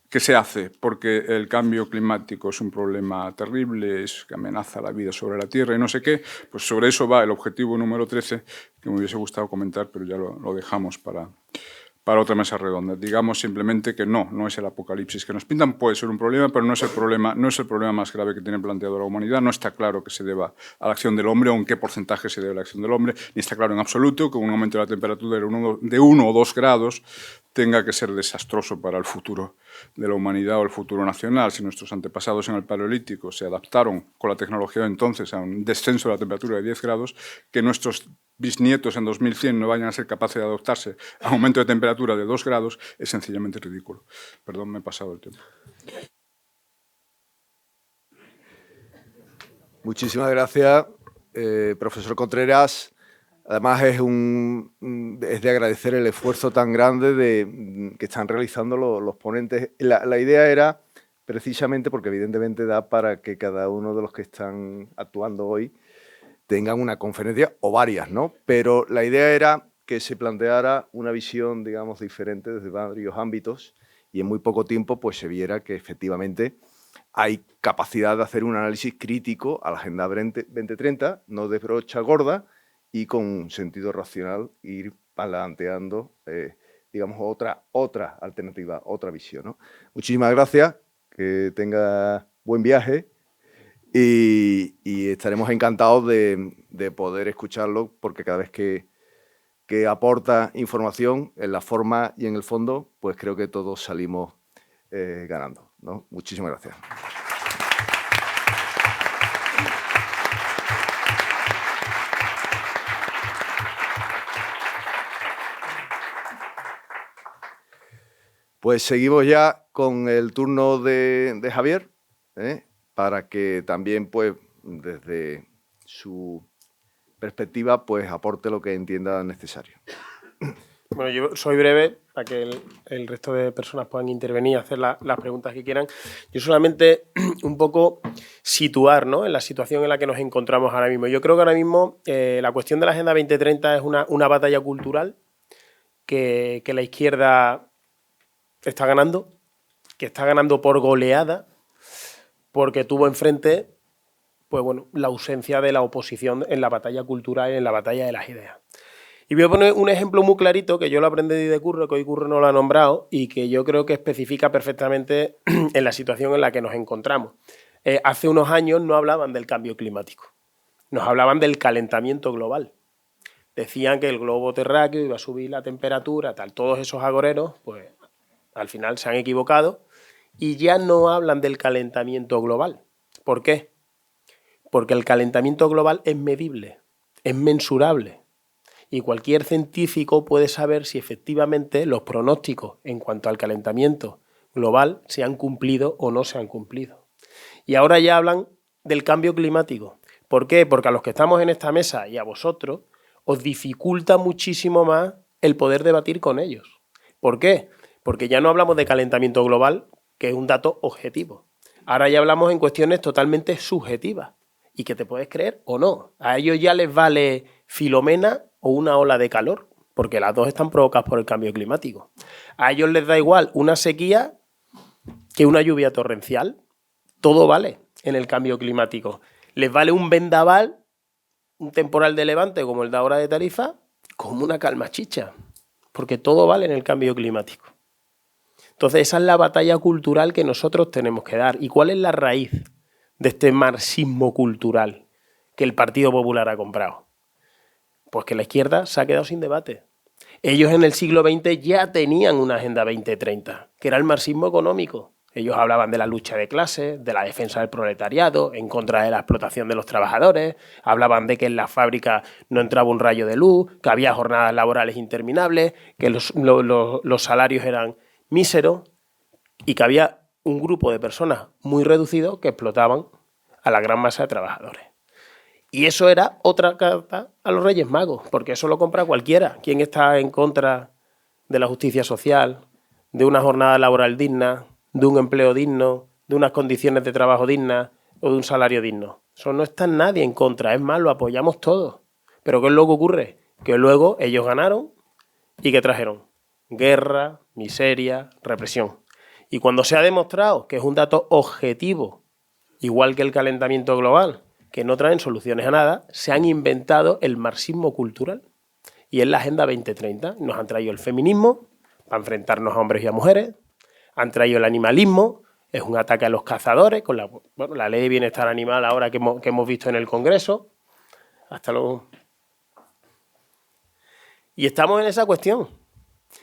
que se hace porque el cambio climático es un problema terrible, es que amenaza la vida sobre la Tierra y no sé qué. Pues sobre eso va el objetivo número 13, que me hubiese gustado comentar, pero ya lo dejamos para otra mesa redonda. Digamos simplemente que no es el apocalipsis que nos pintan, puede ser un problema, pero no es el problema más grave que tiene planteado la humanidad. No está claro que se deba a la acción del hombre o en qué porcentaje se debe a la acción del hombre, ni está claro en absoluto que un aumento de la temperatura de 1 o 2 grados tenga que ser desastroso para el futuro de la humanidad o el futuro nacional. Si nuestros antepasados en el Paleolítico se adaptaron con la tecnología de entonces a un descenso de la temperatura de 10 grados, que nuestros bisnietos en 2100 no vayan a ser capaces de adaptarse a un aumento de temperatura de 2 grados es sencillamente ridículo. Perdón, me he pasado el tiempo. Muchísimas gracias, profesor Contreras. Además, es de agradecer el esfuerzo tan grande que están realizando los ponentes. La idea era, precisamente, porque evidentemente da para que cada uno de los que están actuando hoy tengan una conferencia o varias, ¿no? Pero la idea era que se planteara una visión, digamos, diferente desde varios ámbitos y en muy poco tiempo pues se viera que efectivamente hay capacidad de hacer un análisis crítico a la Agenda 2030, no de brocha gorda, y con sentido racional ir planteando, digamos, otra alternativa, otra visión, ¿no? Muchísimas gracias, que tenga buen viaje y estaremos encantados de poder escucharlo, porque cada vez que aporta información en la forma y en el fondo, pues creo que todos salimos ganando, ¿no? Muchísimas gracias. Pues seguimos ya con el turno de Javier, para que también, pues, desde su perspectiva, pues, aporte lo que entienda necesario. Bueno, yo soy breve para que el resto de personas puedan intervenir y hacer las preguntas que quieran. Yo solamente un poco situar, ¿no?, en la situación en la que nos encontramos ahora mismo. Yo creo que ahora mismo la cuestión de la Agenda 2030 es una batalla cultural que la izquierda está ganando, que está ganando por goleada, porque tuvo enfrente, pues bueno, la ausencia de la oposición en la batalla cultural y en la batalla de las ideas. Y voy a poner un ejemplo muy clarito, que yo lo aprendí de Curro, que hoy Curro no lo ha nombrado, y que yo creo que especifica perfectamente en la situación en la que nos encontramos. Hace unos años no hablaban del cambio climático, nos hablaban del calentamiento global. Decían que el globo terráqueo iba a subir la temperatura, tal. Todos esos agoreros, pues al final se han equivocado y ya no hablan del calentamiento global. ¿Por qué? Porque el calentamiento global es medible, es mensurable. Y cualquier científico puede saber si efectivamente los pronósticos en cuanto al calentamiento global se han cumplido o no se han cumplido. Y ahora ya hablan del cambio climático. ¿Por qué? Porque a los que estamos en esta mesa y a vosotros os dificulta muchísimo más el poder debatir con ellos. ¿Por qué? porque ya no hablamos de calentamiento global, que es un dato objetivo. Ahora ya hablamos en cuestiones totalmente subjetivas y que te puedes creer o no. A ellos ya les vale Filomena o una ola de calor, porque las dos están provocadas por el cambio climático. A ellos les da igual una sequía que una lluvia torrencial. Todo vale en el cambio climático. Les vale un vendaval, un temporal de levante como el de ahora de Tarifa, como una calma chicha, porque todo vale en el cambio climático. Entonces esa es la batalla cultural que nosotros tenemos que dar. ¿Y cuál es la raíz de este marxismo cultural que el Partido Popular ha comprado? Pues que la izquierda se ha quedado sin debate. Ellos en el siglo XX ya tenían una Agenda 2030, que era el marxismo económico. Ellos hablaban de la lucha de clases, de la defensa del proletariado, en contra de la explotación de los trabajadores, hablaban de que en las fábricas no entraba un rayo de luz, que había jornadas laborales interminables, que los salarios eran míseros y que había un grupo de personas muy reducido que explotaban a la gran masa de trabajadores. Y eso era otra carta a los Reyes Magos, porque eso lo compra cualquiera. ¿Quién está en contra de la justicia social, de una jornada laboral digna, de un empleo digno, de unas condiciones de trabajo dignas o de un salario digno? Eso no está nadie en contra, es más, lo apoyamos todos. Pero ¿qué es lo que ocurre? Que luego ellos ganaron y ¿qué trajeron? Guerra, miseria, represión. Y cuando se ha demostrado que es un dato objetivo, igual que el calentamiento global, que no traen soluciones a nada, se han inventado el marxismo cultural. Y es la Agenda 2030. Nos han traído el feminismo para enfrentarnos a hombres y a mujeres, han traído el animalismo, es un ataque a los cazadores, con la ley de bienestar animal ahora que hemos visto en el Congreso. Hasta luego. Y estamos en esa cuestión.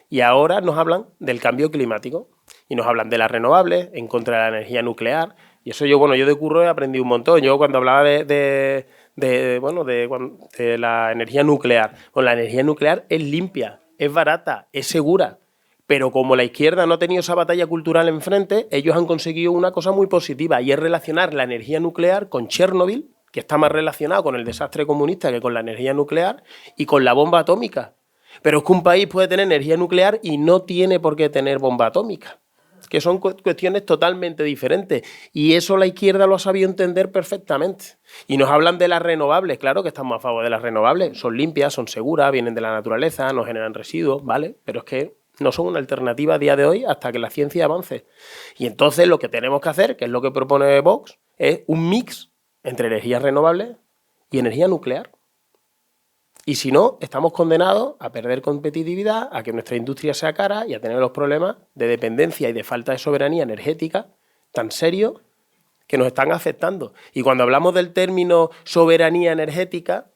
Y ahora nos hablan del cambio climático y nos hablan de las renovables, en contra de la energía nuclear. Y eso yo de curro he aprendido un montón. Yo cuando hablaba de la energía nuclear, la energía nuclear es limpia, es barata, es segura. Pero como la izquierda no ha tenido esa batalla cultural enfrente, ellos han conseguido una cosa muy positiva y es relacionar la energía nuclear con Chernobyl, que está más relacionado con el desastre comunista que con la energía nuclear, y con la bomba atómica. Pero es que un país puede tener energía nuclear y no tiene por qué tener bomba atómica, que son cuestiones totalmente diferentes. Y eso la izquierda lo ha sabido entender perfectamente. Y nos hablan de las renovables, claro que estamos a favor de las renovables, son limpias, son seguras, vienen de la naturaleza, no generan residuos, ¿vale? Pero es que no son una alternativa a día de hoy hasta que la ciencia avance. Y entonces lo que tenemos que hacer, que es lo que propone Vox, es un mix entre energías renovables y energía nuclear. Y si no, estamos condenados a perder competitividad, a que nuestra industria sea cara y a tener los problemas de dependencia y de falta de soberanía energética tan serios que nos están afectando. Y cuando hablamos del término soberanía energética,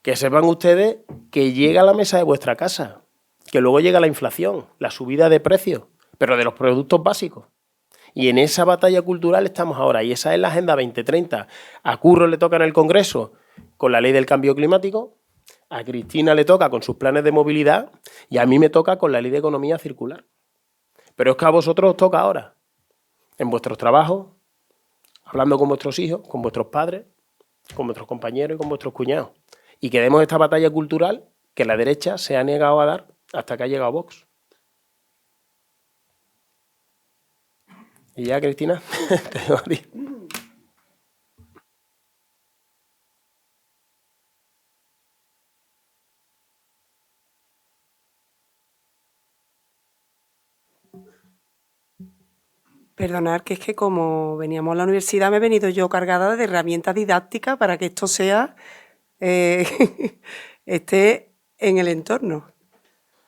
que sepan ustedes que llega a la mesa de vuestra casa, que luego llega la inflación, la subida de precios, pero de los productos básicos. Y en esa batalla cultural estamos ahora, y esa es la Agenda 2030. A Curro le toca en el Congreso con la ley del cambio climático, a Cristina le toca con sus planes de movilidad y a mí me toca con la ley de economía circular. Pero es que a vosotros os toca ahora, en vuestros trabajos, hablando con vuestros hijos, con vuestros padres, con vuestros compañeros y con vuestros cuñados. Y que demos esta batalla cultural que la derecha se ha negado a dar hasta que ha llegado Vox. Y ya, Cristina, te dejo a ti. Perdonad, que es que como veníamos a la universidad me he venido yo cargada de herramientas didácticas para que esto sea esté en el entorno.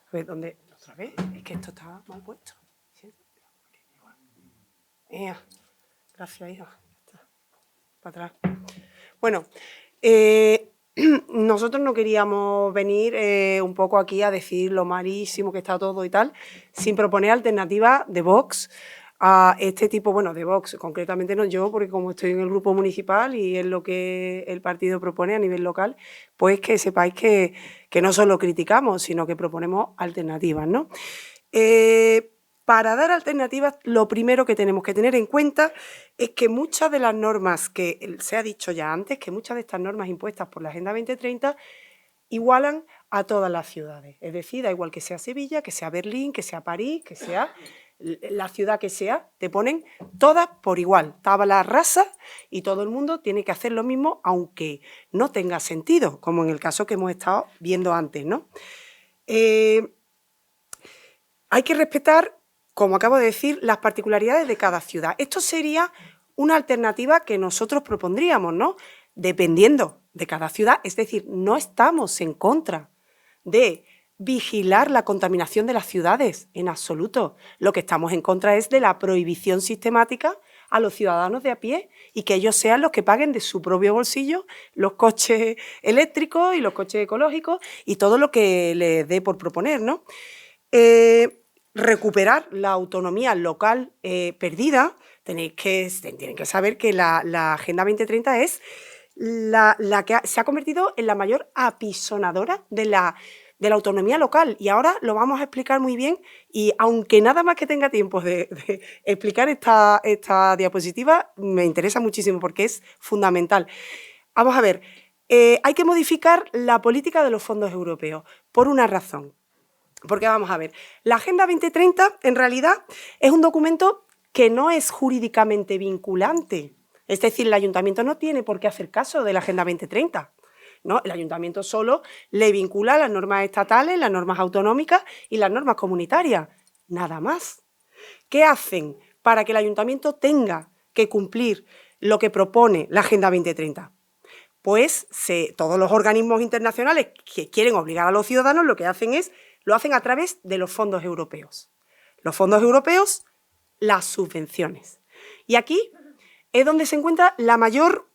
A ver, ¿dónde? ¿Otra vez? Es que esto está mal puesto. Gracias, hija. Para atrás. Bueno, nosotros no queríamos venir un poco aquí a decir lo malísimo que está todo y tal, sin proponer alternativas de Vox a este tipo, bueno, de Vox, concretamente no yo, porque como estoy en el grupo municipal y es lo que el partido propone a nivel local, pues que sepáis que no solo criticamos, sino que proponemos alternativas, ¿no? Para dar alternativas, lo primero que tenemos que tener en cuenta es que muchas de las normas, que se ha dicho ya antes, que muchas de estas normas impuestas por la Agenda 2030 igualan a todas las ciudades. Es decir, da igual que sea Sevilla, que sea Berlín, que sea París, que sea la ciudad que sea, te ponen todas por igual, tabla rasa, y todo el mundo tiene que hacer lo mismo, aunque no tenga sentido, como en el caso que hemos estado viendo antes, ¿no? Hay que respetar, como acabo de decir, las particularidades de cada ciudad. Esto sería una alternativa que nosotros propondríamos, ¿no? Dependiendo de cada ciudad, es decir, no estamos en contra de vigilar la contaminación de las ciudades, en absoluto. Lo que estamos en contra es de la prohibición sistemática a los ciudadanos de a pie y que ellos sean los que paguen de su propio bolsillo los coches eléctricos y los coches ecológicos y todo lo que les dé por proponer, ¿no? Recuperar la autonomía local perdida. Tienen que saber que la Agenda 2030 es la que se ha convertido en la mayor apisonadora de la autonomía local, y ahora lo vamos a explicar muy bien, y aunque nada más que tenga tiempo de explicar esta diapositiva, me interesa muchísimo porque es fundamental. Vamos a ver, hay que modificar la política de los fondos europeos por una razón. Porque vamos a ver, la Agenda 2030 en realidad es un documento que no es jurídicamente vinculante. Es decir, el ayuntamiento no tiene por qué hacer caso de la Agenda 2030. ¿No? El ayuntamiento solo le vincula las normas estatales, las normas autonómicas y las normas comunitarias. Nada más. ¿Qué hacen para que el ayuntamiento tenga que cumplir lo que propone la Agenda 2030? Pues todos los organismos internacionales que quieren obligar a los ciudadanos lo que hacen lo hacen a través de los fondos europeos. Los fondos europeos, las subvenciones. Y aquí es donde se encuentra la mayor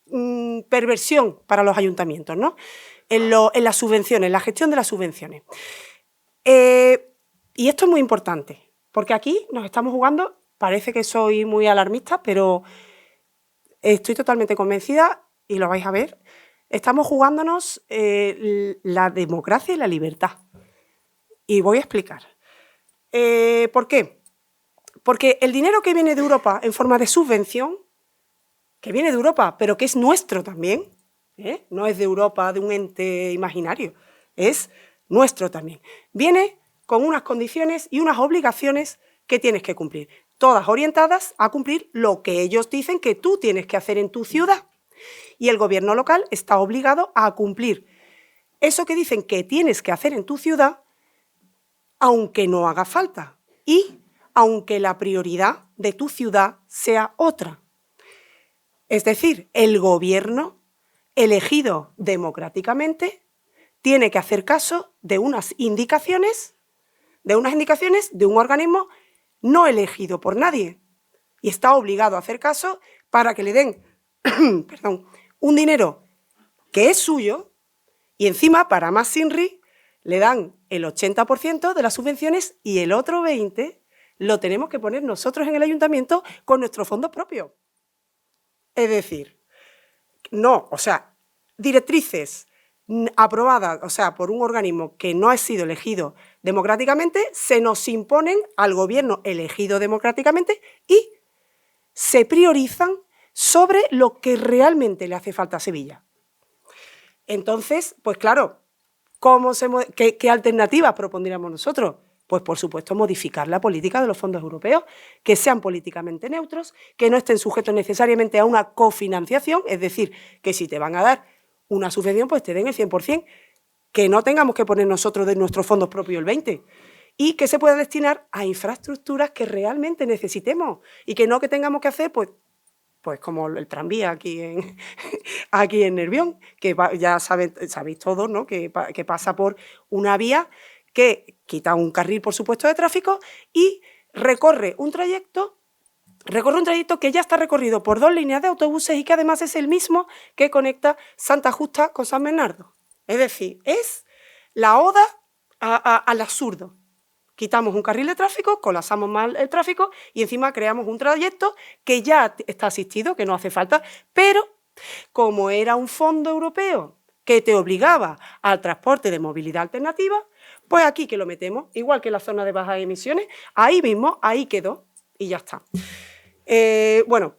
perversión para los ayuntamientos, ¿no? En las subvenciones, en la gestión de las subvenciones. Y esto es muy importante, porque aquí nos estamos jugando, parece que soy muy alarmista, pero estoy totalmente convencida, y lo vais a ver, estamos jugándonos la democracia y la libertad. Y voy a explicar. ¿Por qué? Porque el dinero que viene de Europa en forma de subvención, que viene de Europa, pero que es nuestro también, no es de Europa, de un ente imaginario, es nuestro también. Viene con unas condiciones y unas obligaciones que tienes que cumplir, todas orientadas a cumplir lo que ellos dicen que tú tienes que hacer en tu ciudad. Y el gobierno local está obligado a cumplir eso que dicen que tienes que hacer en tu ciudad, aunque no haga falta y aunque la prioridad de tu ciudad sea otra. Es decir, el gobierno elegido democráticamente tiene que hacer caso de unas indicaciones de un organismo no elegido por nadie, y está obligado a hacer caso para que le den un dinero que es suyo, y encima, para más Sinri, le dan el 80% de las subvenciones y el otro 20% lo tenemos que poner nosotros en el ayuntamiento con nuestros fondos propios. Es decir, directrices aprobadas, por un organismo que no ha sido elegido democráticamente, se nos imponen al gobierno elegido democráticamente y se priorizan sobre lo que realmente le hace falta a Sevilla. Entonces, pues claro, ¿qué alternativas propondríamos nosotros? Pues, por supuesto, modificar la política de los fondos europeos, que sean políticamente neutros, que no estén sujetos necesariamente a una cofinanciación, es decir, que si te van a dar una subvención, pues te den el 100%, que no tengamos que poner nosotros de nuestros fondos propios el 20%, y que se pueda destinar a infraestructuras que realmente necesitemos, y que no que tengamos que hacer, pues como el tranvía aquí en Nervión, que ya sabéis todos, ¿no? que pasa por una vía que quita un carril, por supuesto, de tráfico y recorre un trayecto que ya está recorrido por 2 líneas de autobuses y que además es el mismo que conecta Santa Justa con San Bernardo. Es decir, es la oda al absurdo. Quitamos un carril de tráfico, colapsamos mal el tráfico y encima creamos un trayecto que ya está asistido, que no hace falta, pero como era un fondo europeo que te obligaba al transporte de movilidad alternativa, pues aquí que lo metemos, igual que en la zona de bajas emisiones, ahí mismo, ahí quedó y ya está. Bueno,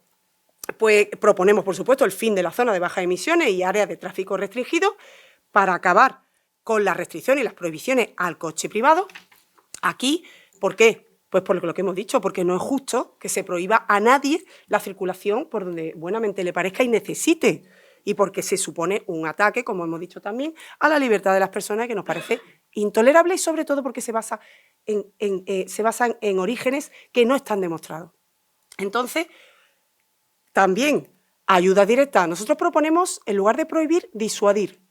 pues proponemos, por supuesto, el fin de la zona de bajas emisiones y áreas de tráfico restringido para acabar con las restricciones y las prohibiciones al coche privado. Aquí, ¿por qué? Pues por lo que hemos dicho, porque no es justo que se prohíba a nadie la circulación por donde buenamente le parezca y necesite, y porque se supone un ataque, como hemos dicho también, a la libertad de las personas, que nos parece intolerable, y sobre todo porque se basan en orígenes que no están demostrados. Entonces, también ayuda directa. Nosotros proponemos, en lugar de prohibir, disuadir.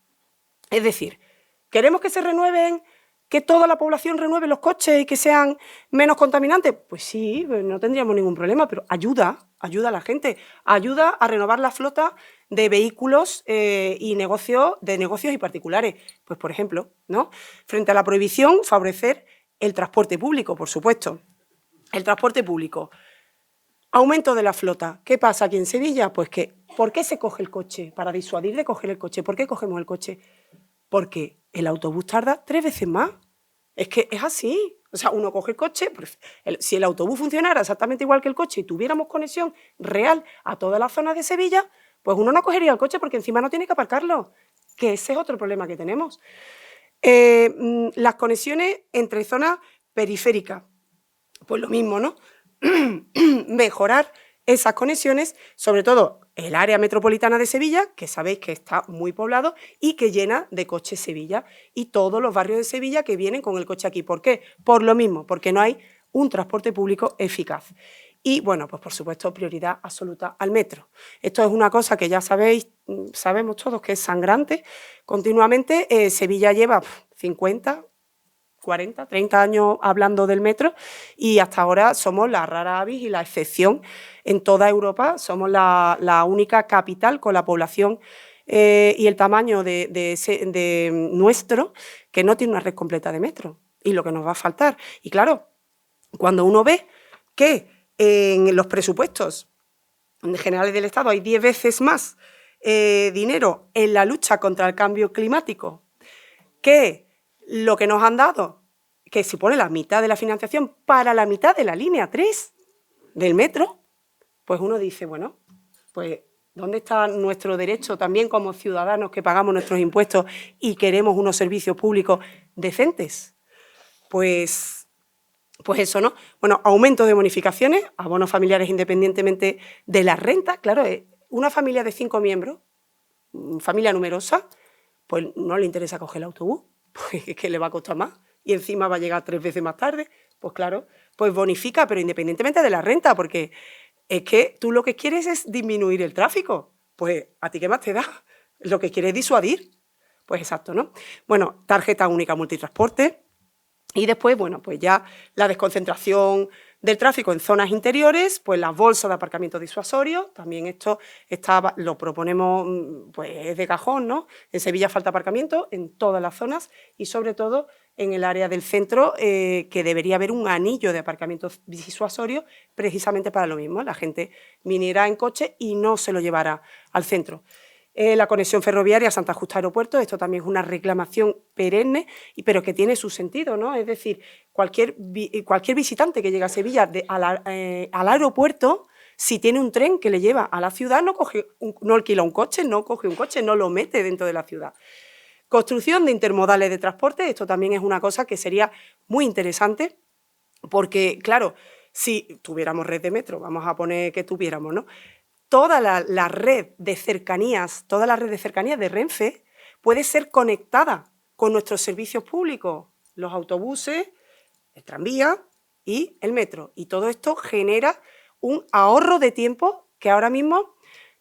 Es decir, ¿queremos que se renueven, que toda la población renueve los coches y que sean menos contaminantes? Pues sí, no tendríamos ningún problema, pero ayuda a la gente, ayuda a renovar la flota de vehículos y negocios y particulares. Pues, por ejemplo, ¿no? Frente a la prohibición, favorecer el transporte público, por supuesto. El transporte público. Aumento de la flota. ¿Qué pasa aquí en Sevilla? Pues que, ¿por qué se coge el coche? Para disuadir de coger el coche. ¿Por qué cogemos el coche? Porque el autobús tarda 3 veces más. Es que es así. O sea, uno coge el coche, si el autobús funcionara exactamente igual que el coche y tuviéramos conexión real a todas las zonas de Sevilla, pues uno no cogería el coche porque encima no tiene que aparcarlo, que ese es otro problema que tenemos. Las conexiones entre zonas periféricas, pues lo mismo, ¿no? Mejorar esas conexiones, sobre todo el área metropolitana de Sevilla, que sabéis que está muy poblado y que llena de coches Sevilla, y todos los barrios de Sevilla que vienen con el coche aquí. ¿Por qué? Por lo mismo, porque no hay un transporte público eficaz. Y, bueno, pues por supuesto, prioridad absoluta al metro. Esto es una cosa que ya sabemos todos que es sangrante. Continuamente Sevilla lleva 50, 40, 30 años hablando del metro, y hasta ahora somos la rara avis y la excepción. En toda Europa somos la única capital con la población y el tamaño de nuestro que no tiene una red completa de metro, y lo que nos va a faltar. Y claro, cuando uno ve que en los presupuestos generales del Estado hay 10 veces más dinero en la lucha contra el cambio climático que lo que nos han dado, que se pone la mitad de la financiación para la mitad de la línea 3 del metro, pues uno dice, bueno, pues ¿dónde está nuestro derecho también como ciudadanos que pagamos nuestros impuestos y queremos unos servicios públicos decentes? Pues eso, ¿no? Bueno, aumento de bonificaciones, abonos familiares independientemente de la renta. Claro, una familia de 5 miembros, familia numerosa, pues no le interesa coger el autobús, pues es que le va a costar más y encima va a llegar 3 veces más tarde. Pues claro, pues bonifica, pero independientemente de la renta, porque es que tú lo que quieres es disminuir el tráfico. Pues ¿a ti qué más te da? Lo que quieres es disuadir. Pues exacto, ¿no? Bueno, tarjeta única multitransporte. Y después, bueno, pues ya la desconcentración del tráfico en zonas interiores, pues las bolsas de aparcamiento disuasorio, también esto lo proponemos, pues es de cajón, ¿no? En Sevilla falta aparcamiento en todas las zonas y sobre todo en el área del centro, que debería haber un anillo de aparcamiento disuasorio precisamente para lo mismo. La gente viniera en coche y no se lo llevará al centro. La conexión ferroviaria Santa Justa Aeropuerto, esto también es una reclamación perenne, pero que tiene su sentido, ¿no? Es decir, cualquier visitante que llegue a Sevilla al aeropuerto, si tiene un tren que le lleva a la ciudad, no alquila un coche, no coge un coche, no lo mete dentro de la ciudad. Construcción de intermodales de transporte, esto también es una cosa que sería muy interesante, porque, claro, si tuviéramos red de metro, vamos a poner que tuviéramos, ¿no? Toda la red de cercanías, de Renfe puede ser conectada con nuestros servicios públicos, los autobuses, el tranvía y el metro. Y todo esto genera un ahorro de tiempo que ahora mismo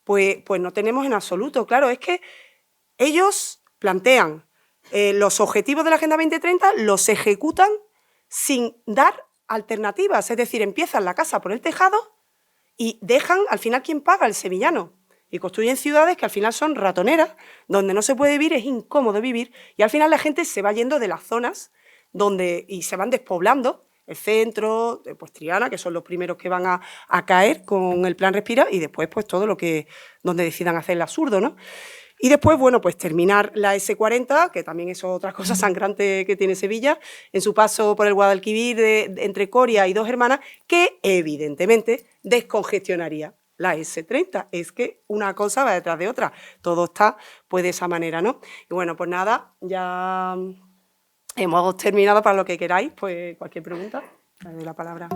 pues no tenemos en absoluto. Claro, es que ellos plantean los objetivos de la Agenda 2030, los ejecutan sin dar alternativas. Es decir, empiezan la casa por el tejado y dejan, al final, ¿quién paga? El sevillano. Y construyen ciudades que al final son ratoneras, donde no se puede vivir, es incómodo vivir, y al final la gente se va yendo de las zonas y se van despoblando, el centro, pues Triana, que son los primeros que van a caer con el plan Respira, y después pues todo donde decidan hacer el absurdo, ¿no? Y después, bueno, pues terminar la S40, que también es otra cosa sangrante que tiene Sevilla, en su paso por el Guadalquivir entre Coria y Dos Hermanas, que evidentemente descongestionaría la S30. Es que una cosa va detrás de otra. Todo está pues de esa manera, ¿no? Y bueno, pues nada, ya hemos terminado. Para lo que queráis, pues cualquier pregunta, le doy la palabra.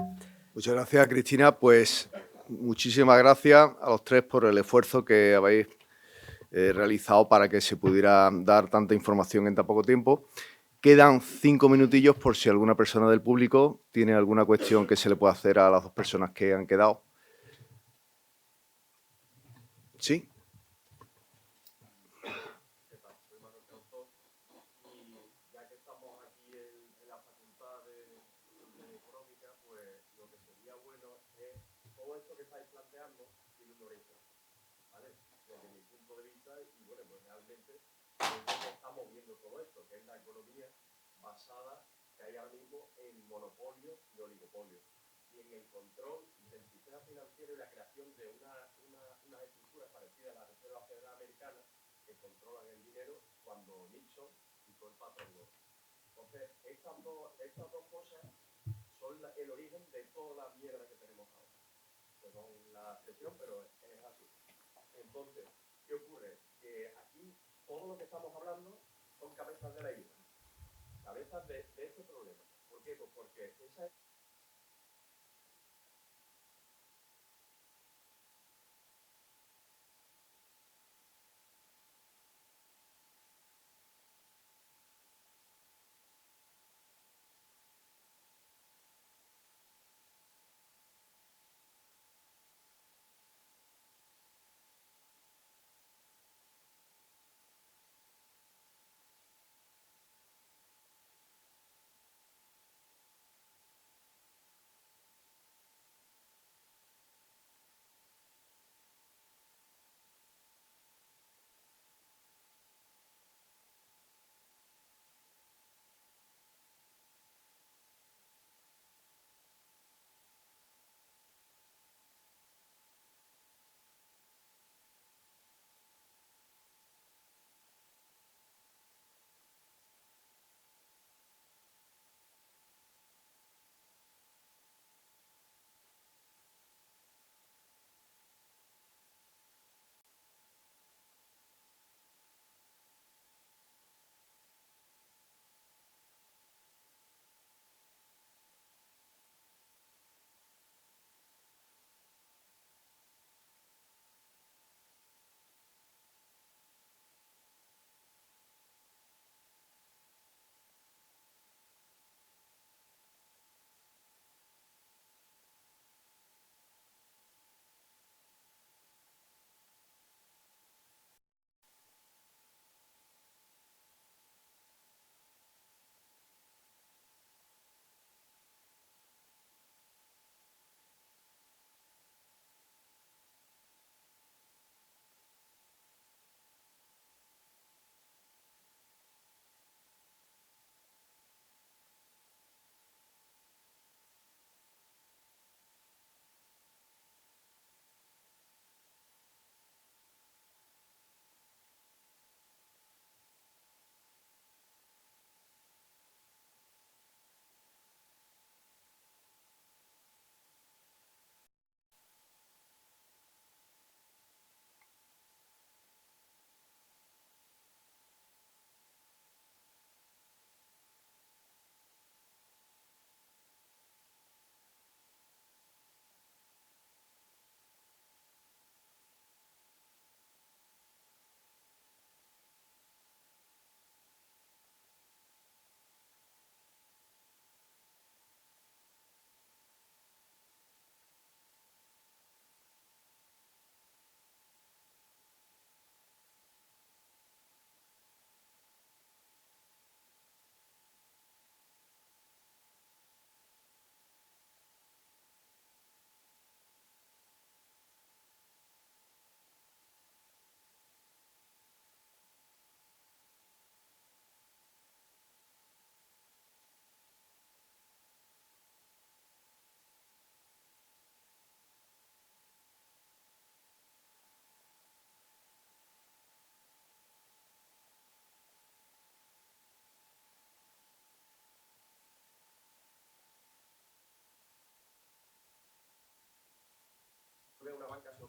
Muchas gracias, Cristina. Pues muchísimas gracias a los tres por el esfuerzo que habéis realizado para que se pudiera dar tanta información en tan poco tiempo. Quedan 5 minutillos por si alguna persona del público tiene alguna cuestión que se le pueda hacer a las dos personas que han quedado. ¿Sí?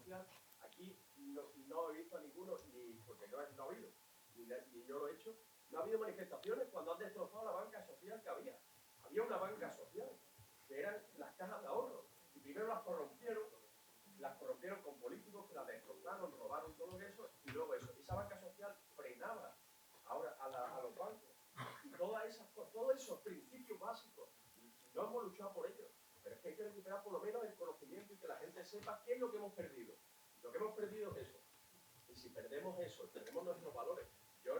social, aquí no he visto a ninguno, ni porque no ha habido, ni yo lo he hecho, no ha habido manifestaciones cuando han destrozado la banca social que había. Había una banca social, que eran las cajas de ahorro, y primero las corrompieron con políticos que las destrozaron, robaron todo eso, y luego eso. Esa banca social frenaba ahora a los bancos. Y todos esos principios básicos, no hemos luchado por ellos, pero es que hay que recuperar por lo menos el conocimiento y que la gente sepa qué es lo que hemos perdido. Lo que hemos perdido es eso. Y si perdemos eso, perdemos nuestros valores. Yo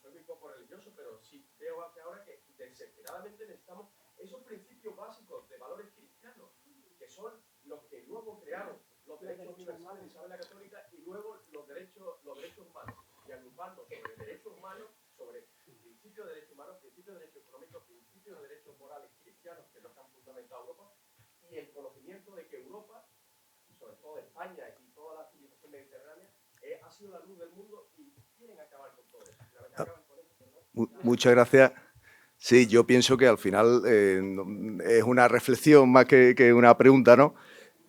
soy muy poco religioso, pero sí veo que ahora que desesperadamente necesitamos esos principios básicos de valores cristianos, que son los que luego crearon los derechos universales de Isabel la Católica y luego los derechos humanos. Y agruparnos sobre derechos humanos, sobre principios de derechos humanos, principios de derechos económicos, principios de derechos morales cristianos, que es lo que han fundamentado Europa, y el conocimiento de que Europa, y sobre todo España y toda la civilización mediterránea, ha sido la luz del mundo y quieren acabar con todo eso. Muchas gracias. Sí, yo pienso que al final es una reflexión más que una pregunta, ¿no?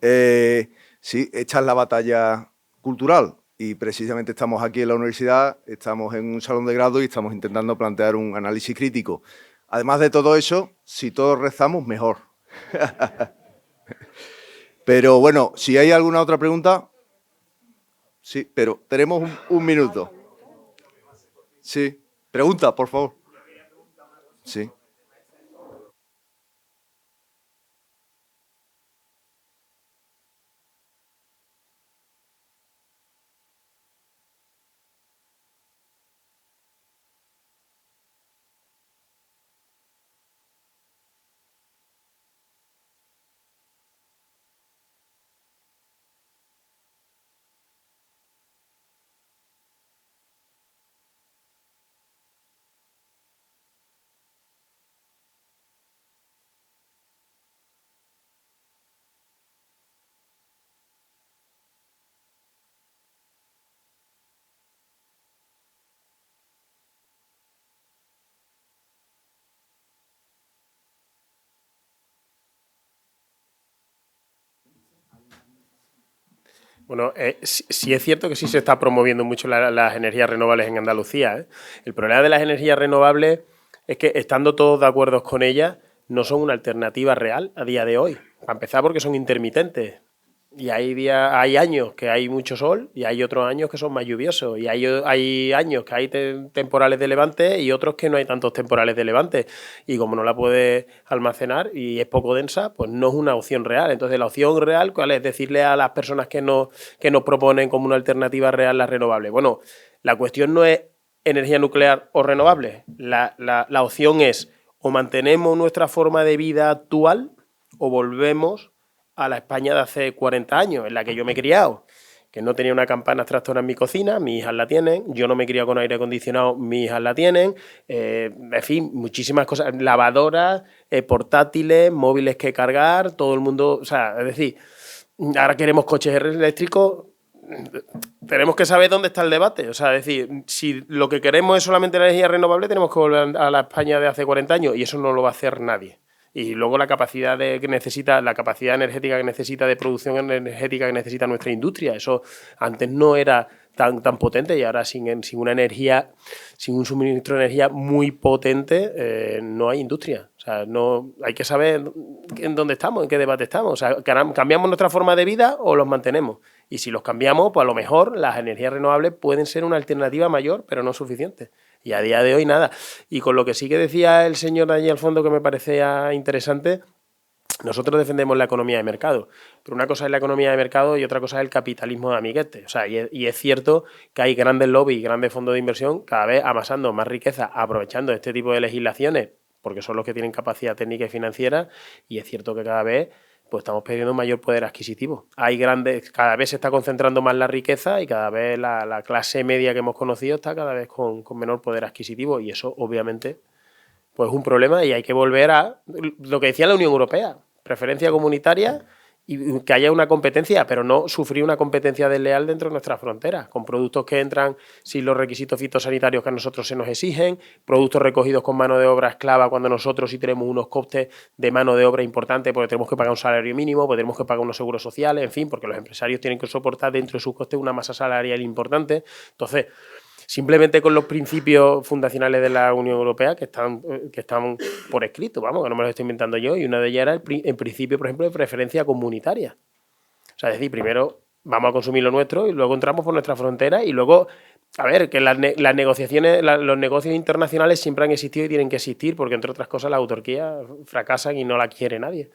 Sí, esta es la batalla cultural y precisamente estamos aquí en la universidad, estamos en un salón de grado y estamos intentando plantear un análisis crítico. Además de todo eso, si todos rezamos, mejor. Pero bueno, si hay alguna otra pregunta... Sí, pero tenemos un minuto. Sí, pregunta, por favor. Sí. Bueno, sí es cierto que sí se está promoviendo mucho las energías renovables en Andalucía, ¿eh? El problema de las energías renovables es que, estando todos de acuerdo con ellas, no son una alternativa real a día de hoy. Para empezar, porque son intermitentes. Y hay años que hay mucho sol y hay otros años que son más lluviosos. Y hay años que hay temporales de levante y otros que no hay tantos temporales de levante. Y como no la puedes almacenar y es poco densa, pues no es una opción real. Entonces, la opción real, ¿cuál es? Decirle a las personas que nos proponen como una alternativa real las renovables. Bueno, la cuestión no es energía nuclear o renovable. La opción es o mantenemos nuestra forma de vida actual o volvemos a la España de hace 40 años, en la que yo me he criado, que no tenía una campana extractora en mi cocina, mis hijas la tienen, yo no me he criado con aire acondicionado, mis hijas la tienen, en fin, muchísimas cosas, lavadoras, portátiles, móviles que cargar, todo el mundo, o sea, es decir, ahora queremos coches eléctricos, tenemos que saber dónde está el debate, o sea, es decir, si lo que queremos es solamente la energía renovable, tenemos que volver a la España de hace 40 años y eso no lo va a hacer nadie. Y luego la capacidad energética que necesita, de producción energética que necesita nuestra industria. Eso antes no era tan potente y ahora sin una energía, sin un suministro de energía muy potente, no hay industria. O sea, no hay que saber en dónde estamos, en qué debate estamos. O sea, ¿cambiamos nuestra forma de vida o los mantenemos? Y si los cambiamos, pues a lo mejor las energías renovables pueden ser una alternativa mayor, pero no suficiente. Y a día de hoy nada. Y con lo que sí que decía el señor allí al fondo, que me parecía interesante, nosotros defendemos la economía de mercado, pero una cosa es la economía de mercado y otra cosa es el capitalismo de amiguete. O sea, y es cierto que hay grandes lobbies y grandes fondos de inversión cada vez amasando más riqueza, aprovechando este tipo de legislaciones, porque son los que tienen capacidad técnica y financiera, y es cierto que cada vez pues estamos perdiendo mayor poder adquisitivo. Cada vez se está concentrando más la riqueza y cada vez la clase media que hemos conocido está cada vez con menor poder adquisitivo, y eso obviamente pues es un problema y hay que volver a lo que decía la Unión Europea, preferencia comunitaria y que haya una competencia, pero no sufrir una competencia desleal dentro de nuestras fronteras, con productos que entran sin los requisitos fitosanitarios que a nosotros se nos exigen, productos recogidos con mano de obra esclava cuando nosotros sí tenemos unos costes de mano de obra importantes porque tenemos que pagar un salario mínimo, porque tenemos que pagar unos seguros sociales, en fin, porque los empresarios tienen que soportar dentro de sus costes una masa salarial importante. Entonces, simplemente con los principios fundacionales de la Unión Europea que están por escrito, vamos, que no me los estoy inventando yo, y una de ellas era el principio, por ejemplo, de preferencia comunitaria. O sea, es decir, primero vamos a consumir lo nuestro y luego entramos por nuestra frontera y luego, a ver, que las negociaciones, los negocios internacionales siempre han existido y tienen que existir porque, entre otras cosas, las autarquías fracasan y no la quiere nadie.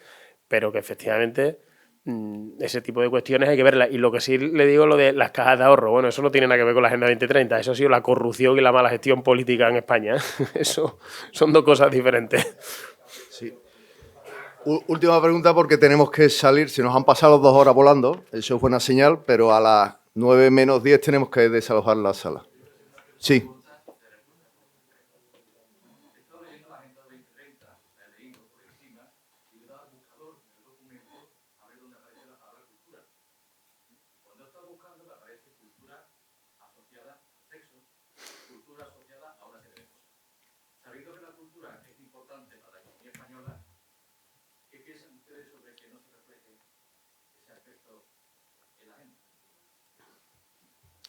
Pero que efectivamente ese tipo de cuestiones hay que verlas. Y lo que sí le digo, lo de las cajas de ahorro, bueno, eso no tiene nada que ver con la Agenda 2030, eso ha sido la corrupción y la mala gestión política en España. Eso son dos cosas diferentes. Sí. Última pregunta porque tenemos que salir, se nos han pasado 2 horas volando, eso es buena señal, pero a las 9 menos 10 tenemos que desalojar la sala. Sí.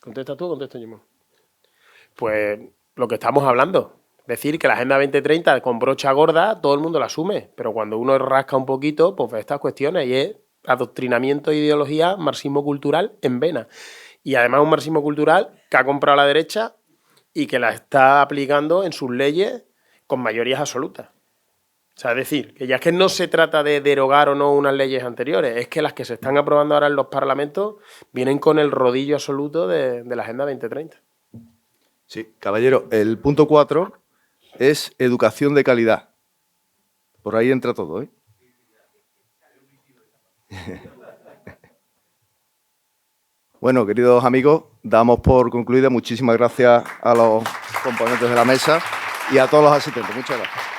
¿Contesta tú o contesto yo? Pues lo que estamos hablando. Decir que la Agenda 2030 con brocha gorda todo el mundo la asume, pero cuando uno rasca un poquito, pues ve estas cuestiones y es adoctrinamiento e ideología, marxismo cultural en vena. Y además un marxismo cultural que ha comprado la derecha y que la está aplicando en sus leyes con mayorías absolutas. O sea, es decir, que ya es que no se trata de derogar o no unas leyes anteriores, es que las que se están aprobando ahora en los parlamentos vienen con el rodillo absoluto de la Agenda 2030. Sí, caballero, el punto 4 es educación de calidad. Por ahí entra todo, ¿eh? Bueno, queridos amigos, damos por concluida. Muchísimas gracias a los componentes de la mesa y a todos los asistentes. Muchas gracias.